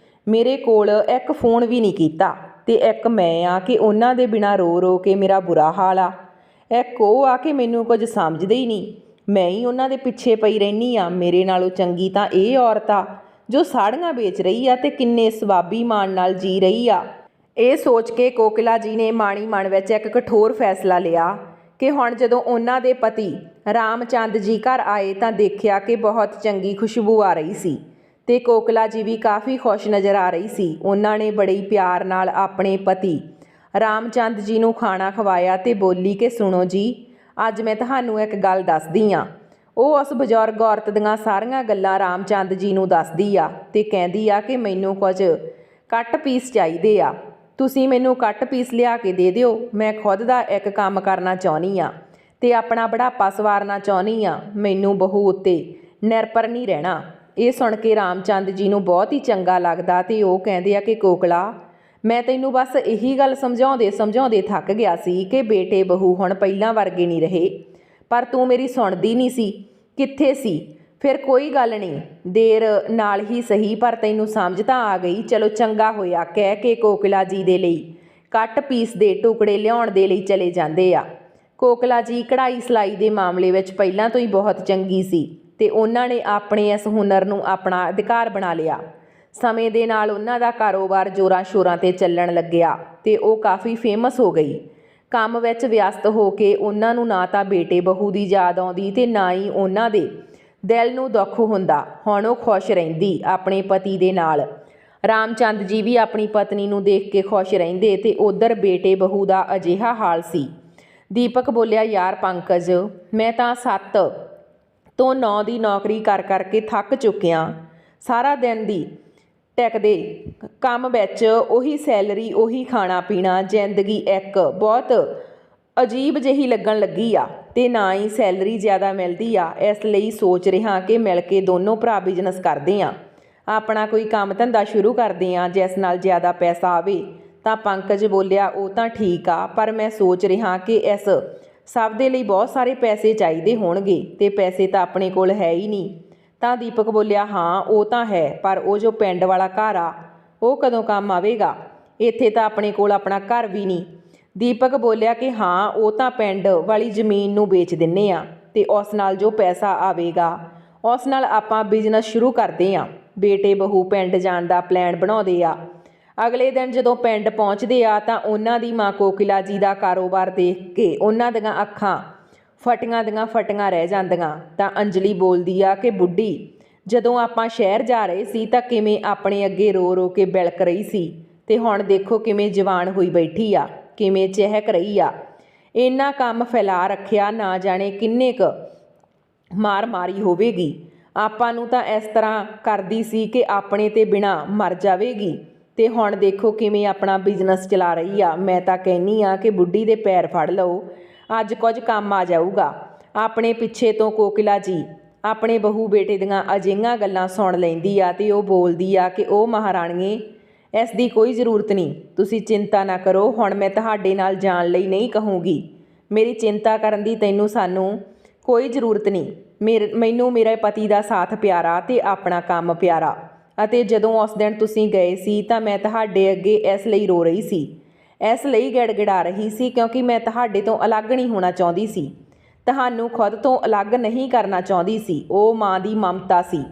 ਮੇਰੇ ਕੋਲ ਇੱਕ ਫੋਨ ਵੀ ਨਹੀਂ ਕੀਤਾ ਤੇ ਇੱਕ ਮੈਂ ਆ ਕਿ ਉਹਨਾਂ ਦੇ ਬਿਨਾਂ ਰੋ ਰੋ ਕੇ ਮੇਰਾ ਬੁਰਾ ਹਾਲ ਆ। ਇੱਕ ਉਹ ਆ ਕਿ ਮੈਨੂੰ ਕੁਝ ਸਮਝਦੇ ਹੀ ਨਹੀਂ, ਮੈਂ ਹੀ ਉਹਨਾਂ ਦੇ ਪਿੱਛੇ ਪਈ ਰਹਿੰਦੀ ਆ। ਮੇਰੇ ਨਾਲੋਂ ਚੰਗੀ ਤਾਂ ਇਹ ਔਰਤ ਆ ਜੋ ਸਾੜੀਆਂ ਵੇਚ ਰਹੀ ਆ ਤੇ ਕਿੰਨੇ ਸਵਾਬੀ ਮਾਣ ਨਾਲ ਜੀ ਰਹੀ ਆ। ਇਹ ਸੋਚ ਕੇ ਕੋਕਿਲਾ ਜੀ ਨੇ ਮਾਣੀ ਮਨ ਵਿੱਚ ਇੱਕ ਕਠੋਰ ਫੈਸਲਾ ਲਿਆ ਕਿ ਹੁਣ ਜਦੋਂ ਉਹਨਾਂ ਦੇ ਪਤੀ ਰਾਮ ਚੰਦ ਜੀ ਘਰ ਆਏ ਤਾਂ ਦੇਖਿਆ ਕਿ ਬਹੁਤ ਚੰਗੀ ਖੁਸ਼ਬੂ ਆ ਰਹੀ ਸੀ ਤੇ ਕੋਕਿਲਾ ਜੀ ਵੀ ਕਾਫੀ ਖੁਸ਼ ਨਜ਼ਰ ਆ ਰਹੀ ਸੀ। ਉਹਨਾਂ ਨੇ ਬੜੇ ਪਿਆਰ ਨਾਲ ਆਪਣੇ ਪਤੀ ਰਾਮ ਚੰਦ ਜੀ ਨੂੰ ਖਾਣਾ ਖਵਾਇਆ ਤੇ ਬੋਲੀ ਕਿ ਸੁਣੋ ਜੀ, ਅੱਜ ਮੈਂ ਤੁਹਾਨੂੰ ਇੱਕ ਗੱਲ ਦੱਸਦੀ ਹਾਂ। ਉਹ ਉਸ ਬਜ਼ੁਰਗ ਔਰਤ ਦੀਆਂ ਸਾਰੀਆਂ ਗੱਲਾਂ ਰਾਮ ਚੰਦ ਜੀ ਨੂੰ ਦੱਸਦੀ ਆ ਤੇ ਕਹਿੰਦੀ ਆ ਕਿ ਮੈਨੂੰ ਕੁਝ ਕੱਟ ਪੀਸ ਚਾਹੀਦੇ ਆ, ਤੁਸੀਂ ਮੈਨੂੰ ਕੱਟ ਪੀਸ ਲਿਆ ਕੇ ਦੇ ਦਿਓ। ਮੈਂ ਖੁਦ ਦਾ ਇੱਕ ਕੰਮ ਕਰਨਾ ਚਾਹੁੰਦੀ ਆ ਤੇ ਆਪਣਾ ਬੁਢਾਪਾ ਸਵਾਰਨਾ ਚਾਹੁੰਦੀ ਆ। ਮੈਨੂੰ ਬਹੂ ਉੱਤੇ ਨਿਰਭਰ ਨਹੀਂ ਰਹਿਣਾ। ਇਹ ਸੁਣ ਕੇ ਰਾਮ ਚੰਦ ਜੀ ਨੂੰ ਬਹੁਤ ਹੀ ਚੰਗਾ ਲੱਗਦਾ ਤੇ ਉਹ ਕਹਿੰਦੇ ਆ ਕਿ ਕੋਕਿਲਾ, ਮੈਂ ਤੈਨੂੰ ਬਸ ਇਹੀ ਗੱਲ ਸਮਝਾਉਂਦੇ ਥੱਕ ਗਿਆ ਸੀ ਕਿ ਬੇਟੇ ਬਹੂ ਹੁਣ ਪਹਿਲਾਂ ਵਰਗੇ ਨਹੀਂ ਰਹੇ, ਪਰ ਤੂੰ ਮੇਰੀ ਸੁਣਦੀ ਨਹੀਂ ਸੀ। ਕਿੱਥੇ ਸੀ? ਫਿਰ ਕੋਈ ਗੱਲ ਨਹੀਂ, ਦੇਰ ਨਾਲ ਹੀ ਸਹੀ, ਪਰ ਤੈਨੂੰ ਸਮਝ ਤਾਂ ਆ ਗਈ। ਚਲੋ ਚੰਗਾ ਹੋਇਆ, ਕਹਿ ਕੇ ਕੋਕਿਲਾ ਜੀ ਦੇ ਲਈ ਕੱਟ ਪੀਸ ਦੇ ਟੁਕੜੇ ਲਿਆਉਣ ਦੇ ਲਈ ਚਲੇ ਜਾਂਦੇ ਆ। ਕੋਕਿਲਾ ਜੀ ਕਢਾਈ ਸਿਲਾਈ ਦੇ ਮਾਮਲੇ ਵਿੱਚ ਪਹਿਲਾਂ ਤੋਂ ਹੀ ਬਹੁਤ ਚੰਗੀ ਸੀ ਤੇ ਉਹਨਾਂ ਨੇ ਆਪਣੇ ਇਸ ਹੁਨਰ ਨੂੰ ਆਪਣਾ ਅਧਿਕਾਰ ਬਣਾ ਲਿਆ। ਸਮੇਂ ਦੇ ਨਾਲ ਉਹਨਾਂ ਦਾ ਕਾਰੋਬਾਰ ਜ਼ੋਰਾਂ ਸ਼ੋਰਾਂ 'ਤੇ ਚੱਲਣ ਲੱਗਿਆ ਤੇ ਉਹ ਕਾਫੀ ਫੇਮਸ ਹੋ ਗਈ। ਕੰਮ ਵਿੱਚ ਵਿਅਸਤ ਹੋ ਕੇ ਉਹਨਾਂ ਨੂੰ ਨਾ ਤਾਂ ਬੇਟੇ ਬਹੂ ਦੀ ਯਾਦ ਆਉਂਦੀ ਤੇ ਨਾ ਹੀ ਉਹਨਾਂ ਦੇ ਦਿਲ ਨੂੰ ਦੁੱਖ ਹੁੰਦਾ। ਹੁਣ ਉਹ ਖੁਸ਼ ਰਹਿੰਦੀ ਆਪਣੇ ਪਤੀ ਦੇ ਨਾਲ। ਰਾਮ ਚੰਦ ਜੀ ਵੀ ਆਪਣੀ ਪਤਨੀ ਨੂੰ ਦੇਖ ਕੇ ਖੁਸ਼ ਰਹਿੰਦੇ ਤੇ ਉੱਧਰ ਬੇਟੇ ਬਹੂ ਦਾ ਅਜਿਹਾ ਹਾਲ ਸੀ। ਦੀਪਕ ਬੋਲਿਆ, ਯਾਰ ਪੰਕਜ, ਮੈਂ ਤਾਂ 7 ਤੋਂ 9 ਦੀ ਨੌਕਰੀ ਕਰ ਕਰਕੇ ਥੱਕ ਚੁੱਕਿਆ। ਸਾਰਾ ਦਿਨ ਦੀ ਟਿਕਦੇ ਕੰਮ ਵਿੱਚ ਉਹੀ ਸੈਲਰੀ, ਉਹੀ ਖਾਣਾ ਪੀਣਾ, ਜ਼ਿੰਦਗੀ ਇੱਕ ਬਹੁਤ ਅਜੀਬ ਜਿਹੀ ਲੱਗਣ ਲੱਗੀ ਆ ਤੇ ਨਾ ਹੀ ਸੈਲਰੀ ਜ਼ਿਆਦਾ ਮਿਲਦੀ ਆ। ਇਸ ਲਈ ਸੋਚ ਰਿਹਾ ਕਿ ਮਿਲ ਕੇ ਦੋਨੋਂ ਭਰਾ ਬਿਜ਼ਨਸ ਕਰਦੇ ਆ, ਆਪਣਾ ਕੋਈ ਕੰਮ ਧੰਦਾ ਸ਼ੁਰੂ ਕਰਦੇ ਆ ਜਿਸ ਨਾਲ ਜ਼ਿਆਦਾ ਪੈਸਾ ਆਵੇ ਤਾਂ ਪੰਕਜ ਬੋਲਿਆ, ਉਹ ਤਾਂ ਠੀਕ ਆ, ਪਰ ਮੈਂ ਸੋਚ ਰਿਹਾ ਕਿ ਇਸ ਸਭ ਦੇ ਲਈ ਬਹੁਤ ਸਾਰੇ ਪੈਸੇ ਚਾਹੀਦੇ ਹੋਣਗੇ ਤੇ ਪੈਸੇ ਤਾਂ ਆਪਣੇ ਕੋਲ ਹੈ ਹੀ ਨਹੀਂ। ਤਾਂ ਦੀਪਕ ਬੋਲਿਆ, ਹਾਂ ਉਹ ਤਾਂ ਹੈ, ਪਰ ਉਹ ਜੋ ਪਿੰਡ ਵਾਲਾ ਘਰ ਆ ਉਹ ਕਦੋਂ ਕੰਮ ਆਵੇਗਾ? ਇੱਥੇ ਤਾਂ ਆਪਣੇ ਕੋਲ ਆਪਣਾ ਘਰ ਵੀ ਨਹੀਂ। ਦੀਪਕ ਬੋਲਿਆ ਕਿ ਹਾਂ, ਉਹ ਤਾਂ ਪਿੰਡ ਵਾਲੀ ਜ਼ਮੀਨ ਨੂੰ ਵੇਚ ਦਿੰਨੇ ਆ ਤੇ ਉਸ ਨਾਲ ਜੋ ਪੈਸਾ ਆਵੇਗਾ ਉਸ ਨਾਲ ਆਪਾਂ ਬਿਜ਼ਨਸ ਸ਼ੁਰੂ ਕਰਦੇ ਆ। ਬੇਟੇ ਬਹੂ ਪਿੰਡ ਜਾਣ ਦਾ ਪਲਾਨ ਬਣਾਉਂਦੇ ਆ। ਅਗਲੇ ਦਿਨ ਜਦੋਂ ਪਿੰਡ ਪਹੁੰਚਦੇ ਆ ਤਾਂ ਉਹਨਾਂ ਦੀ ਮਾਂ ਕੋਕਿਲਾ ਜੀ ਦਾ ਕਾਰੋਬਾਰ ਦੇਖ ਕੇ ਉਹਨਾਂ ਦੀਆਂ ਅੱਖਾਂ ਫਟੀਆਂ ਦੀਆਂ ਫਟੀਆਂ ਰਹਿ ਜਾਂਦੀਆਂ। ਤਾਂ ਅੰਜਲੀ ਬੋਲਦੀ ਆ ਕਿ ਬੁੱਢੀ, ਜਦੋਂ ਆਪਾਂ ਸ਼ਹਿਰ ਜਾ ਰਹੇ ਸੀ ਤਾਂ ਕਿਵੇਂ ਆਪਣੇ ਅੱਗੇ ਰੋ ਰੋ ਕੇ ਬਿਲਕ ਰਹੀ ਸੀ ਤੇ ਹੁਣ ਦੇਖੋ ਕਿਵੇਂ ਜਵਾਨ ਹੋਈ ਬੈਠੀ ਆ, ਕਿਵੇਂ ਚਹਿਕ ਰਹੀ ਆ। ਇੰਨਾ ਕੰਮ ਫੈਲਾ ਰੱਖਿਆ, ਨਾ ਜਾਣੇ ਕਿੰਨੇ ਕੁ ਮਾਰ ਮਾਰੀ ਹੋਵੇਗੀ। ਆਪਾਂ ਨੂੰ ਤਾਂ ਇਸ ਤਰ੍ਹਾਂ ਕਰਦੀ ਸੀ ਕਿ ਆਪਣੇ ਤੇ ਬਿਨਾਂ ਮਰ ਜਾਵੇਗੀ ਤੇ ਹੁਣ ਦੇਖੋ ਕਿਵੇਂ ਆਪਣਾ ਬਿਜ਼ਨਸ ਚਲਾ ਰਹੀ ਆ। ਮੈਂ ਤਾਂ ਕਹਿੰਨੀ ਆ ਕਿ ਬੁੱਢੀ ਦੇ ਪੈਰ ਫੜ ਲਓ, ਅੱਜ ਕੁਝ ਕੰਮ ਆ ਜਾਊਗਾ। ਆਪਣੇ ਪਿੱਛੇ ਤੋਂ ਕੋਕਿਲਾ ਜੀ ਆਪਣੇ ਬਹੂ ਬੇਟੇ ਦੀਆਂ ਅਜਿਹੀਆਂ ਗੱਲਾਂ ਸੁਣ ਲੈਂਦੀ ਆ ਤੇ ਉਹ ਬੋਲਦੀ ਆ ਕਿ ਉਹ ਮਹਾਰਾਣੀਏ, ਇਸ ਦੀ ਕੋਈ ਜ਼ਰੂਰਤ ਨਹੀਂ, ਤੁਸੀਂ ਚਿੰਤਾ ਨਾ ਕਰੋ। ਹੁਣ ਮੈਂ ਤੁਹਾਡੇ ਨਾਲ ਜਾਣ ਲਈ ਨਹੀਂ ਕਹੂੰਗੀ। ਮੇਰੀ ਚਿੰਤਾ ਕਰਨ ਦੀ ਸਾਨੂੰ ਕੋਈ ਜ਼ਰੂਰਤ ਨਹੀਂ। ਮੈਨੂੰ ਮੇਰੇ ਪਤੀ ਦਾ ਸਾਥ ਪਿਆਰਾ ਤੇ ਆਪਣਾ ਕੰਮ ਪਿਆਰਾ। ਅਤੇ ਜਦੋਂ ਉਸ ਦਿਨ ਤੁਸੀਂ ਗਏ ਸੀ ਤਾਂ ਮੈਂ ਤੁਹਾਡੇ ਅੱਗੇ ਇਸ ਲਈ ਰੋ ਰਹੀ ਸੀ, ਇਸ ਲਈ ਗਿੜਗਿੜਾ ਰਹੀ ਸੀ ਕਿਉਂਕਿ ਮੈਂ ਤੁਹਾਡੇ ਤੋਂ ਅਲੱਗ ਨਹੀਂ ਹੋਣਾ ਚਾਹੁੰਦੀ ਸੀ, ਤੁਹਾਨੂੰ ਖੁਦ ਤੋਂ ਅਲੱਗ ਨਹੀਂ ਕਰਨਾ ਚਾਹੁੰਦੀ ਸੀ। ਉਹ ਮਾਂ ਦੀ ਮਮਤਾ ਸੀ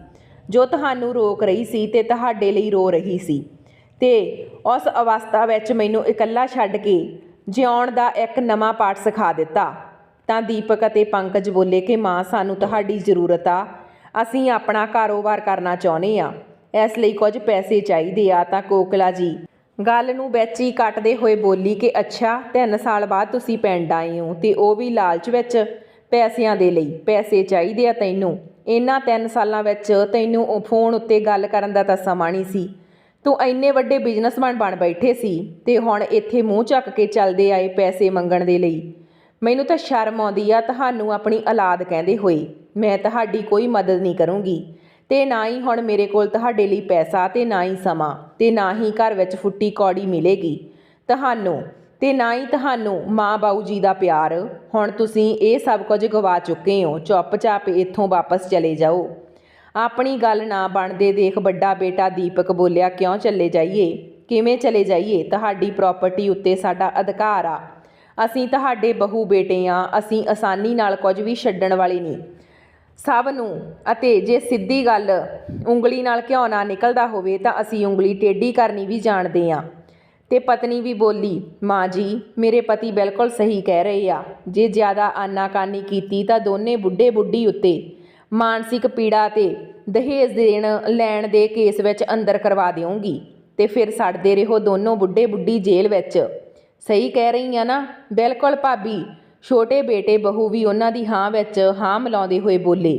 ਜੋ ਤੁਹਾਨੂੰ ਰੋਕ ਰਹੀ ਸੀ ਤੇ ਤੁਹਾਡੇ ਲਈ ਰੋ ਰਹੀ ਸੀ ਤੇ ਉਸ ਅਵਸਥਾ ਵਿੱਚ ਮੈਨੂੰ ਇਕੱਲਾ ਛੱਡ ਕੇ ਜਿਉਣ ਦਾ ਇੱਕ ਨਵਾਂ ਪਾਠ ਸਿਖਾ ਦਿੱਤਾ। ਤਾਂ ਦੀਪਕ ਅਤੇ ਪੰਕਜ ਬੋਲੇ ਕਿ ਮਾਂ, ਸਾਨੂੰ ਤੁਹਾਡੀ ਜ਼ਰੂਰਤ ਆ, ਅਸੀਂ ਆਪਣਾ ਕਾਰੋਬਾਰ ਕਰਨਾ ਚਾਹੁੰਦੇ ਆ, ਇਸ ਲਈ ਕੁਝ ਪੈਸੇ ਚਾਹੀਦੇ ਆ। ਤਾਂ ਕੋਕਿਲਾ ਜੀ ਗੱਲ ਨੂੰ ਵਿੱਚ ਹੀ ਕੱਟਦੇ ਹੋਏ ਬੋਲੀ ਕਿ ਅੱਛਾ, 3 ਸਾਲ ਬਾਅਦ ਤੁਸੀਂ ਪਿੰਡ ਆਏ ਹੋ ਤੇ ਉਹ ਵੀ ਲਾਲਚ ਵਿੱਚ ਪੈਸਿਆਂ ਦੇ ਲਈ। ਪੈਸੇ ਚਾਹੀਦੇ ਆ ਤੈਨੂੰ? ਇਹਨਾਂ 3 ਸਾਲਾਂ ਵਿੱਚ ਤੈਨੂੰ ਫੋਨ ਉੱਤੇ ਗੱਲ ਕਰਨ ਦਾ ਤਾਂ ਸਮਾਂ ਨਹੀਂ ਸੀ। ਤੂੰ ਇੰਨੇ ਵੱਡੇ ਬਿਜ਼ਨਸਮੈਨ ਬਣ ਬੈਠੇ ਸੀ ਤੇ ਹੁਣ ਇੱਥੇ ਮੂੰਹ ਚੱਕ ਕੇ ਚੱਲਦੇ ਆਏ ਪੈਸੇ ਮੰਗਣ ਦੇ ਲਈ। ਮੈਨੂੰ ਤਾਂ ਸ਼ਰਮ ਆਉਂਦੀ ਆ ਤੁਹਾਨੂੰ ਆਪਣੀ ਔਲਾਦ ਕਹਿੰਦੇ ਹੋਏ। ਮੈਂ ਤੁਹਾਡੀ ਕੋਈ ਮਦਦ ਨਹੀਂ ਕਰੂੰਗੀ ਤੇ ਨਾ ਹੀ ਹੁਣ ਮੇਰੇ ਕੋਲ ਤੁਹਾਡੇ ਲਈ ਪੈਸਾ ਤੇ ਨਾ ਹੀ ਸਮਾਂ ਤੇ ਨਾ ਹੀ ਘਰ ਵਿੱਚ ਫੁੱਟੀ ਕੌੜੀ ਮਿਲੇਗੀ ਤੁਹਾਨੂੰ ਤੇ ਨਾ ਹੀ ਤੁਹਾਨੂੰ ਮਾਂ ਬਾਊ ਜੀ ਦਾ ਪਿਆਰ। ਹੁਣ ਤੁਸੀਂ ਇਹ ਸਭ ਕੁਝ ਗਵਾ ਚੁੱਕੇ ਹੋ। ਚੁੱਪਚਾਪ ਇੱਥੋਂ ਵਾਪਸ ਚਲੇ ਜਾਓ। ਆਪਣੀ ਗੱਲ ਨਾ ਬਣਦੇ ਦੇਖ ਵੱਡਾ ਬੇਟਾ ਦੀਪਕ ਬੋਲਿਆ, ਕਿਉਂ ਚਲੇ ਜਾਈਏ? ਕਿਵੇਂ ਚਲੇ ਜਾਈਏ? ਤੁਹਾਡੀ ਪ੍ਰਾਪਰਟੀ ਉੱਤੇ ਸਾਡਾ ਅਧਿਕਾਰ ਆ। ਅਸੀਂ ਤੁਹਾਡੇ ਬਹੂ ਬੇਟੇ ਆ, ਅਸੀਂ ਆਸਾਨੀ ਨਾਲ ਕੁਝ ਵੀ ਛੱਡਣ ਵਾਲੇ ਨਹੀਂ ਸਭ ਨੂੰ। ਅਤੇ ਜੇ ਸਿੱਧੀ ਗੱਲ ਉਂਗਲੀ ਨਾਲ ਘਿਓ ਨਾ ਨਿਕਲਦਾ ਹੋਵੇ ਤਾਂ ਅਸੀਂ ਉਂਗਲੀ ਟੇਢੀ ਕਰਨੀ ਵੀ ਜਾਣਦੇ ਆ। ਤੇ ਪਤਨੀ ਵੀ ਬੋਲੀ, ਮਾਂ ਜੀ, ਮੇਰੇ ਪਤੀ ਬਿਲਕੁਲ ਸਹੀ ਕਹਿ ਰਹੇ ਆ। ਜੇ ਜ਼ਿਆਦਾ ਆਨਾਕਾਨੀ ਕੀਤੀ ਤਾਂ ਦੋਨੇ ਬੁੱਢੇ ਬੁੱਢੀ ਉੱਤੇ ਮਾਨਸਿਕ ਪੀੜਾ ਤੇ ਦਹੇਜ ਦੇਣ ਲੈਣ ਦੇ ਕੇਸ ਵਿੱਚ ਅੰਦਰ ਕਰਵਾ ਦਿਓਂਗੀ ਤੇ ਫਿਰ ਸੜਦੇ ਰਹੋ ਦੋਨੋਂ ਬੁੱਢੇ ਬੁੱਢੀ ਜੇਲ੍ਹ ਵਿੱਚ। ਸਹੀ ਕਹਿ ਰਹੀ ਆ ਨਾ? ਬਿਲਕੁਲ ਭਾਬੀ। ਛੋਟੇ ਬੇਟੇ ਬਹੂ ਵੀ ਉਹਨਾਂ ਦੀ ਹਾਂ ਵਿੱਚ ਹਾਂ ਮਿਲਾਉਂਦੇ ਹੋਏ ਬੋਲੇ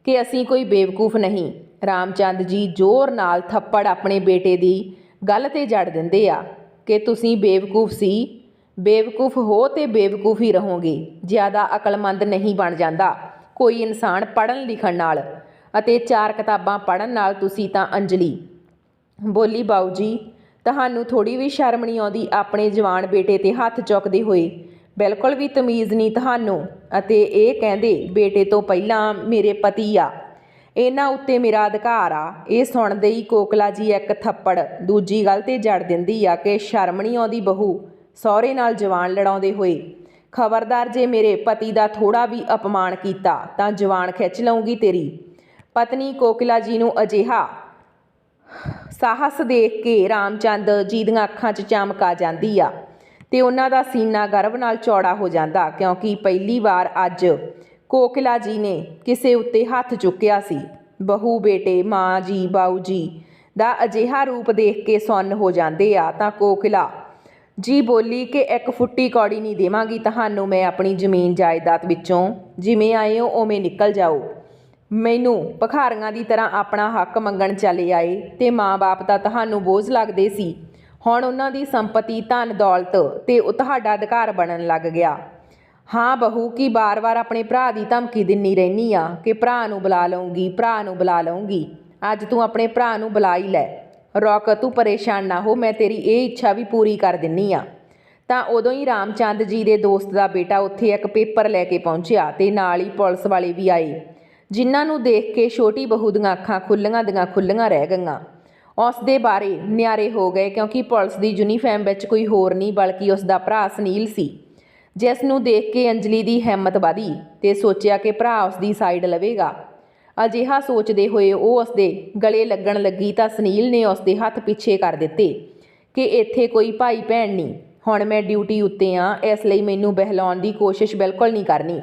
ਕਿ ਅਸੀਂ ਕੋਈ ਬੇਵਕੂਫ ਨਹੀਂ। ਰਾਮਚੰਦ ਜੀ ਜ਼ੋਰ ਨਾਲ ਥੱਪੜ ਆਪਣੇ ਬੇਟੇ ਦੀ ਗੱਲ 'ਤੇ ਜੜ ਦਿੰਦੇ ਆ ਕਿ ਤੁਸੀਂ ਬੇਵਕੂਫ ਸੀ, ਬੇਵਕੂਫ ਹੋ ਤੇ ਬੇਵਕੂਫ ਹੀ ਰਹੋਗੇ। ਜ਼ਿਆਦਾ ਅਕਲਮੰਦ ਨਹੀਂ ਬਣ ਜਾਂਦਾ ਕੋਈ ਇਨਸਾਨ ਪੜ੍ਹਨ ਲਿਖਣ ਨਾਲ ਅਤੇ 4 ਕਿਤਾਬਾਂ ਪੜ੍ਹਨ ਨਾਲ। ਤੁਸੀਂ ਤਾਂ ਅੰਜਲੀ ਬੋਲੀ, ਬਾਊ ਜੀ, ਤੁਹਾਨੂੰ ਥੋੜ੍ਹੀ ਵੀ ਸ਼ਰਮ ਨਹੀਂ ਆਉਂਦੀ ਆਪਣੇ ਜਵਾਨ ਬੇਟੇ 'ਤੇ ਹੱਥ ਚੁੱਕਦੇ ਹੋਏ? ਬਿਲਕੁਲ ਵੀ ਤਮੀਜ਼ ਨਹੀਂ ਤੁਹਾਨੂੰ। ਅਤੇ ਇਹ ਕਹਿੰਦੇ ਬੇਟੇ ਤੋਂ ਪਹਿਲਾਂ ਮੇਰੇ ਪਤੀ ਆ, ਇਹਨਾਂ ਉੱਤੇ ਮੇਰਾ ਅਧਿਕਾਰ ਆ। ਇਹ ਸੁਣਦੇ ਹੀ ਕੋਕਿਲਾ ਜੀ ਇੱਕ ਥੱਪੜ ਦੂਜੀ ਗੱਲ 'ਤੇ ਜੜ ਦਿੰਦੀ ਆ ਕਿ ਸ਼ਰਮ ਨਹੀਂ ਆਉਂਦੀ ਬਹੂ ਸਹੁਰੇ ਨਾਲ ਜਵਾਨ ਲੜਾਉਂਦੇ ਹੋਏ? ਖਬਰਦਾਰ ਜੇ ਮੇਰੇ ਪਤੀ ਦਾ ਥੋੜ੍ਹਾ ਵੀ ਅਪਮਾਨ ਕੀਤਾ ਤਾਂ ਜਵਾਨ ਖਿੱਚ ਲਊਂਗੀ ਤੇਰੀ। ਪਤਨੀ ਕੋਕਿਲਾ ਜੀ ਨੂੰ ਅਜਿਹਾ ਸਾਹਸ ਦੇਖ ਕੇ ਰਾਮਚੰਦ ਜੀ ਦੀਆਂ ਅੱਖਾਂ 'ਚ ਚਮਕ ਆ ਜਾਂਦੀ ਆ ਤੇ ਉਹਨਾਂ ਦਾ ਸੀਨਾ ਗਰਵ ਨਾਲ ਚੌੜਾ ਹੋ ਜਾਂਦਾ ਕਿਉਂਕਿ ਪਹਿਲੀ ਵਾਰ ਅੱਜ ਕੋਕਿਲਾ ਜੀ ਨੇ ਕਿਸੇ ਉੱਤੇ ਹੱਥ ਚੁੱਕਿਆ ਸੀ। ਬਹੂ ਬੇਟੇ, ਮਾਂ ਜੀ, ਬਾਊ ਜੀ ਦਾ ਅਜਿਹਾ ਰੂਪ ਦੇਖ ਕੇ ਸੁੰਨ ਹੋ ਜਾਂਦੇ ਆ। ਤਾਂ ਕੋਕਿਲਾ ਜੀ ਬੋਲੀ ਕਿ 1 ਫੁੱਟੀ ਕੌੜੀ ਨਹੀਂ ਦੇਵਾਂਗੀ ਤੁਹਾਨੂੰ ਮੈਂ ਆਪਣੀ ਜ਼ਮੀਨ ਜਾਇਦਾਦ ਵਿੱਚੋਂ। ਜਿਵੇਂ ਆਏ ਹੋ ਉਵੇਂ ਨਿਕਲ ਜਾਓ। ਮੈਨੂੰ ਭਿਖਾਰੀਆਂ ਦੀ ਤਰ੍ਹਾਂ ਆਪਣਾ ਹੱਕ ਮੰਗਣ ਚਲੇ ਆਏ ਤੇ ਮਾਂ-ਬਾਪ ਤਾਂ ਤੁਹਾਨੂੰ ਬੋਝ ਲੱਗਦੇ ਸੀ। ਹੁਣ ਉਹਨਾਂ ਦੀ ਸੰਪਤੀ, ਧਨ ਦੌਲਤ ਤੇ ਉਹ ਤੁਹਾਡਾ ਅਧਿਕਾਰ ਬਣਨ ਲੱਗ ਗਿਆ। ਹਾਂ ਬਹੂ, ਕੀ ਬਾਰ-ਬਾਰ ਆਪਣੇ ਭਰਾ ਦੀ ਧਮਕੀ ਦਿੰਦੀ ਰਹਿੰਦੀ ਆ ਕਿ ਭਰਾ ਨੂੰ ਬੁਲਾ ਲਊਂਗੀ, ਭਰਾ ਨੂੰ ਬੁਲਾ ਲਊਂਗੀ। ਅੱਜ ਤੂੰ ਆਪਣੇ ਭਰਾ ਨੂੰ ਬੁਲਾ ਹੀ ਲੈ। ਰੁਕ, ਤੂੰ ਪਰੇਸ਼ਾਨ ਨਾ ਹੋ, ਮੈਂ ਤੇਰੀ ਇਹ ਇੱਛਾ ਵੀ ਪੂਰੀ ਕਰ ਦਿੰਨੀ ਆ। ਤਾਂ ਉਦੋਂ ਹੀ ਰਾਮ ਚੰਦ ਜੀ ਦੇ ਦੋਸਤ ਦਾ ਬੇਟਾ ਉੱਥੇ ਇੱਕ ਪੇਪਰ ਲੈ ਕੇ ਪਹੁੰਚਿਆ ਅਤੇ ਨਾਲ ਹੀ ਪੁਲਿਸ ਵਾਲੇ ਵੀ ਆਏ, ਜਿਨ੍ਹਾਂ ਨੂੰ ਦੇਖ ਕੇ ਛੋਟੀ ਬਹੂ ਦੀਆਂ ਅੱਖਾਂ ਖੁੱਲ੍ਹੀਆਂ ਦੀਆਂ ਖੁੱਲ੍ਹੀਆਂ ਰਹਿ ਗਈਆਂ। ਉਸ ਦੇ ਬਾਰੇ ਨਿਆਰੇ ਹੋ ਗਏ, ਕਿਉਂਕਿ ਪੁਲਿਸ ਦੀ ਯੂਨੀਫਾਰਮ ਵਿੱਚ ਕੋਈ ਹੋਰ ਨਹੀਂ ਬਲਕਿ ਉਸ ਦਾ ਭਰਾ ਸੁਨੀਲ ਸੀ, ਜਿਸ ਨੂੰ ਦੇਖ ਕੇ ਅੰਜਲੀ ਦੀ ਹਿੰਮਤ ਵਧੀ ਅਤੇ ਸੋਚਿਆ ਕਿ ਭਰਾ ਉਸ ਦੀ ਸਾਈਡ ਲਵੇਗਾ। ਅਜਿਹਾ ਸੋਚਦੇ ਹੋਏ ਉਹ ਉਸ ਦੇ ਗਲੇ ਲੱਗਣ ਲੱਗੀ ਤਾਂ ਸੁਨੀਲ ਨੇ ਉਸ ਦੇ ਹੱਥ ਪਿੱਛੇ ਕਰ ਦਿੱਤੇ ਕਿ ਇੱਥੇ ਕੋਈ ਭਾਈ ਭੈਣ ਨਹੀਂ, ਹੁਣ ਮੈਂ ਡਿਊਟੀ ਉੱਤੇ ਹਾਂ, ਇਸ ਲਈ ਮੈਨੂੰ ਬਹਿਲਾਉਣ ਦੀ ਕੋਸ਼ਿਸ਼ ਬਿਲਕੁਲ ਨਹੀਂ ਕਰਨੀ।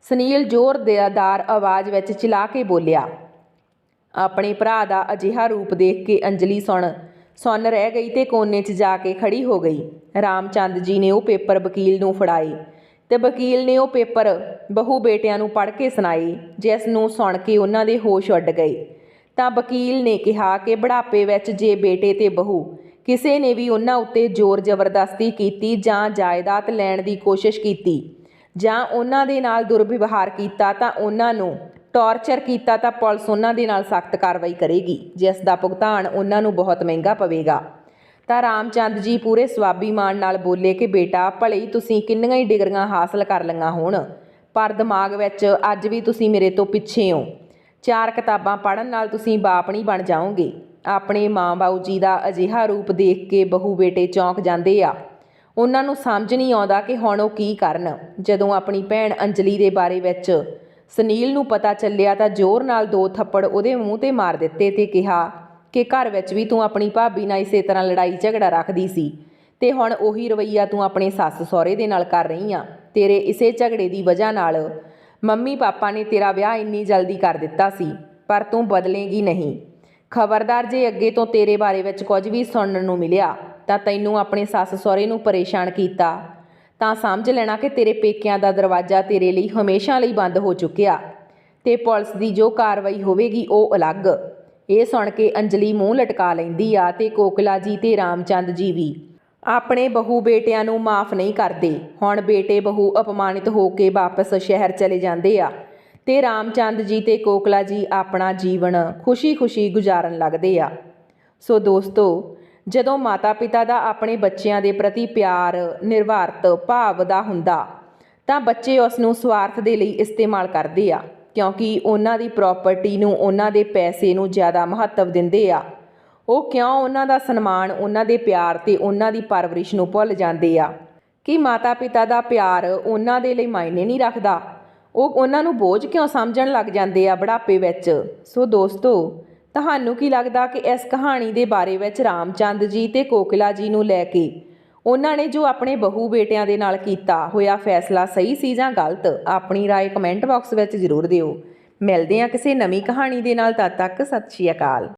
ਸੁਨੀਲ ਜ਼ੋਰਦਾਰ ਆਵਾਜ਼ ਵਿੱਚ ਚਿਲਾ ਕੇ ਬੋਲਿਆ। ਆਪਣੇ ਭਰਾ ਦਾ ਅਜਿਹਾ ਰੂਪ ਦੇਖ ਕੇ ਅੰਜਲੀ ਸੁੰਨ ਰਹਿ ਗਈ ਅਤੇ ਕੋਨੇ 'ਚ ਜਾ ਕੇ ਖੜੀ ਹੋ ਗਈ। ਰਾਮ ਚੰਦ ਜੀ ਨੇ ਉਹ ਪੇਪਰ ਵਕੀਲ ਨੂੰ ਫੜਾਏ ਅਤੇ ਵਕੀਲ ਨੇ ਉਹ ਪੇਪਰ ਬਹੂ ਬੇਟਿਆਂ ਨੂੰ ਪੜ੍ਹ ਕੇ ਸੁਣਾਏ, ਜਿਸ ਨੂੰ ਸੁਣ ਕੇ ਉਹਨਾਂ ਦੇ ਹੋਸ਼ ਉੱਡ ਗਏ। ਤਾਂ ਵਕੀਲ ਨੇ ਕਿਹਾ ਕਿ ਬੁਢਾਪੇ ਵਿੱਚ ਜੇ ਬੇਟੇ ਅਤੇ ਬਹੂ ਕਿਸੇ ਨੇ ਵੀ ਉਹਨਾਂ ਉੱਤੇ ਜ਼ੋਰ ਜ਼ਬਰਦਸਤੀ ਕੀਤੀ ਜਾਂ ਜਾਇਦਾਦ ਲੈਣ ਦੀ ਕੋਸ਼ਿਸ਼ ਕੀਤੀ ਜਾਂ ਉਹਨਾਂ ਦੇ ਨਾਲ ਦੁਰਵਿਵਹਾਰ ਕੀਤਾ ਤਾਂ ਉਹਨਾਂ ਨੂੰ ਟੌਰਚਰ ਕੀਤਾ ਤਾਂ ਪੁਲਿਸ ਉਹਨਾਂ ਦੇ ਨਾਲ ਸਖਤ ਕਾਰਵਾਈ ਕਰੇਗੀ, ਜਿਸ ਦਾ ਭੁਗਤਾਨ ਉਹਨਾਂ ਨੂੰ ਬਹੁਤ ਮਹਿੰਗਾ ਪਵੇਗਾ। ਤਾਂ ਰਾਮ ਚੰਦ ਜੀ ਪੂਰੇ ਸਵਾਭੀਮਾਨ ਨਾਲ ਬੋਲੇ ਕਿ ਬੇਟਾ, ਭਲੇ ਹੀ ਤੁਸੀਂ ਕਿੰਨੀਆਂ ਹੀ ਡਿਗਰੀਆਂ ਹਾਸਲ ਕਰ ਲਈਆਂ ਹੋਣ, ਪਰ ਦਿਮਾਗ ਵਿੱਚ ਅੱਜ ਵੀ ਤੁਸੀਂ ਮੇਰੇ ਤੋਂ ਪਿੱਛੇ ਹੋ। 4 ਕਿਤਾਬਾਂ ਪੜ੍ਹਨ ਨਾਲ ਤੁਸੀਂ ਬਾਪ ਨਹੀਂ ਬਣ ਜਾਓਗੇ। ਆਪਣੇ ਮਾਂ ਬਾਊ ਜੀ ਦਾ ਅਜਿਹਾ ਰੂਪ ਦੇਖ ਕੇ ਬਹੂ ਬੇਟੇ ਚੌਂਕ ਜਾਂਦੇ ਆ। ਉਹਨਾਂ ਨੂੰ ਸਮਝ ਨਹੀਂ ਆਉਂਦਾ ਕਿ ਹੁਣ ਉਹ ਕੀ ਕਰਨ। ਜਦੋਂ ਆਪਣੀ ਭੈਣ ਅੰਜਲੀ ਦੇ ਬਾਰੇ ਵਿੱਚ ਸੁਨੀਲ ਨੂੰ ਪਤਾ ਚੱਲਿਆ ਤਾਂ ਜ਼ੋਰ ਨਾਲ 2 ਥੱਪੜ ਉਹਦੇ ਮੂੰਹ 'ਤੇ ਮਾਰ ਦਿੱਤੇ ਅਤੇ ਕਿਹਾ ਕਿ ਘਰ ਵਿੱਚ ਵੀ ਤੂੰ ਆਪਣੀ ਭਾਬੀ ਨਾਲ ਇਸੇ ਤਰ੍ਹਾਂ ਲੜਾਈ ਝਗੜਾ ਰੱਖਦੀ ਸੀ ਅਤੇ ਹੁਣ ਉਹੀ ਰਵੱਈਆ ਤੂੰ ਆਪਣੇ ਸੱਸ ਸਹੁਰੇ ਦੇ ਨਾਲ ਕਰ ਰਹੀ ਆ। ਤੇਰੇ ਇਸੇ ਝਗੜੇ ਦੀ ਵਜ੍ਹਾ ਨਾਲ ਮੰਮੀ ਪਾਪਾ ਨੇ ਤੇਰਾ ਵਿਆਹ ਇੰਨੀ ਜਲਦੀ ਕਰ ਦਿੱਤਾ ਸੀ, ਪਰ ਤੂੰ ਬਦਲੇਗੀ ਨਹੀਂ। ਖਬਰਦਾਰ, ਜੇ ਅੱਗੇ ਤੋਂ ਤੇਰੇ ਬਾਰੇ ਵਿੱਚ ਕੁਝ ਵੀ ਸੁਣਨ ਨੂੰ ਮਿਲਿਆ ਤਾਂ ਤੈਨੂੰ ਆਪਣੇ ਸੱਸ ਸਹੁਰੇ ਨੂੰ ਪਰੇਸ਼ਾਨ ਕੀਤਾ ਤਾਂ ਸਮਝ ਲੈਣਾ ਕਿ ਤੇਰੇ ਪੇਕਿਆਂ ਦਾ ਦਰਵਾਜ਼ਾ ਤੇਰੇ ਲਈ ਹਮੇਸ਼ਾ ਲਈ ਬੰਦ ਹੋ ਚੁੱਕਿਆ ਅਤੇ ਪੁਲਿਸ ਦੀ ਜੋ ਕਾਰਵਾਈ ਹੋਵੇਗੀ ਉਹ ਅਲੱਗ। ਇਹ ਸੁਣ ਕੇ ਅੰਜਲੀ ਮੂੰਹ ਲਟਕਾ ਲੈਂਦੀ ਆ ਅਤੇ ਕੋਕਿਲਾ ਜੀ ਅਤੇ ਰਾਮ ਚੰਦ ਜੀ ਵੀ ਆਪਣੇ ਬਹੂ ਬੇਟਿਆਂ ਨੂੰ ਮਾफ़ ਨਹੀਂ ਕਰਦੇ। ਹੁਣ ਬੇਟੇ ਬਹੂ ਅਪਮਾਨਿਤ ਹੋ ਕੇ ਵਾਪਸ ਸ਼ਹਿਰ ਚਲੇ ਜਾਂਦੇ ਆ ਅਤੇ ਰਾਮ ਚੰਦ ਜੀ ਅਤੇ ਕੋਕਿਲਾ ਜੀ ਆਪਣਾ ਜੀਵਨ ਖੁਸ਼ੀ ਗੁਜ਼ਾਰਨ ਲੱਗਦੇ ਆ। ਸੋ ਦੋਸਤੋ, ਜਦੋਂ ਮਾਤਾ ਪਿਤਾ ਦਾ ਆਪਣੇ ਬੱਚਿਆਂ ਦੇ ਪ੍ਰਤੀ ਪਿਆਰ ਨਿਰਵਾਰਤ ਭਾਵ ਦਾ ਹੁੰਦਾ ਤਾਂ ਬੱਚੇ ਉਸ ਨੂੰ ਸਵਾਰਥ ਦੇ ਲਈ ਇਸਤੇਮਾਲ ਕਰਦੇ ਆ, ਕਿਉਂਕਿ ਉਹਨਾਂ ਦੀ ਪ੍ਰੋਪਰਟੀ ਨੂੰ, ਉਹਨਾਂ ਦੇ ਪੈਸੇ ਨੂੰ ਜ਼ਿਆਦਾ ਮਹੱਤਵ ਦਿੰਦੇ ਆ। ਉਹ ਕਿਉਂ ਉਹਨਾਂ ਦਾ ਸਨਮਾਨ, ਉਹਨਾਂ ਦੇ ਪਿਆਰ ਅਤੇ ਉਹਨਾਂ ਦੀ ਪਰਵਰਿਸ਼ ਨੂੰ ਭੁੱਲ ਜਾਂਦੇ ਆ ਕਿ ਮਾਤਾ ਪਿਤਾ ਦਾ ਪਿਆਰ ਉਹਨਾਂ ਦੇ ਲਈ ਮਾਇਨੇ ਨਹੀਂ ਰੱਖਦਾ। ਉਹ ਉਹਨਾਂ ਨੂੰ ਬੋਝ ਕਿਉਂ ਸਮਝਣ ਲੱਗ ਜਾਂਦੇ ਆ ਬੁਢਾਪੇ ਵਿੱਚ। ਸੋ ਦੋਸਤੋ, ਤੁਹਾਨੂੰ ਕੀ ਲੱਗਦਾ ਕਿ ਇਸ ਕਹਾਣੀ ਦੇ ਬਾਰੇ ਵਿੱਚ ਰਾਮ ਚੰਦ ਜੀ ਅਤੇ ਕੋਕਿਲਾ ਜੀ ਨੂੰ ਲੈ ਕੇ ਉਹਨਾਂ ਨੇ ਜੋ ਆਪਣੇ ਬਹੂ ਬੇਟਿਆਂ ਦੇ ਨਾਲ ਕੀਤਾ ਹੋਇਆ ਫੈਸਲਾ ਸਹੀ ਸੀ ਜਾਂ ਗਲਤ? ਆਪਣੀ ਰਾਏ ਕਮੈਂਟ ਬਾਕਸ ਵਿੱਚ ਜ਼ਰੂਰ ਦਿਓ। ਮਿਲਦੇ ਹਾਂ ਕਿਸੇ ਨਵੀਂ ਕਹਾਣੀ ਦੇ ਨਾਲ, ਤਦ ਤੱਕ ਸਤਿ ਸ਼੍ਰੀ ਅਕਾਲ।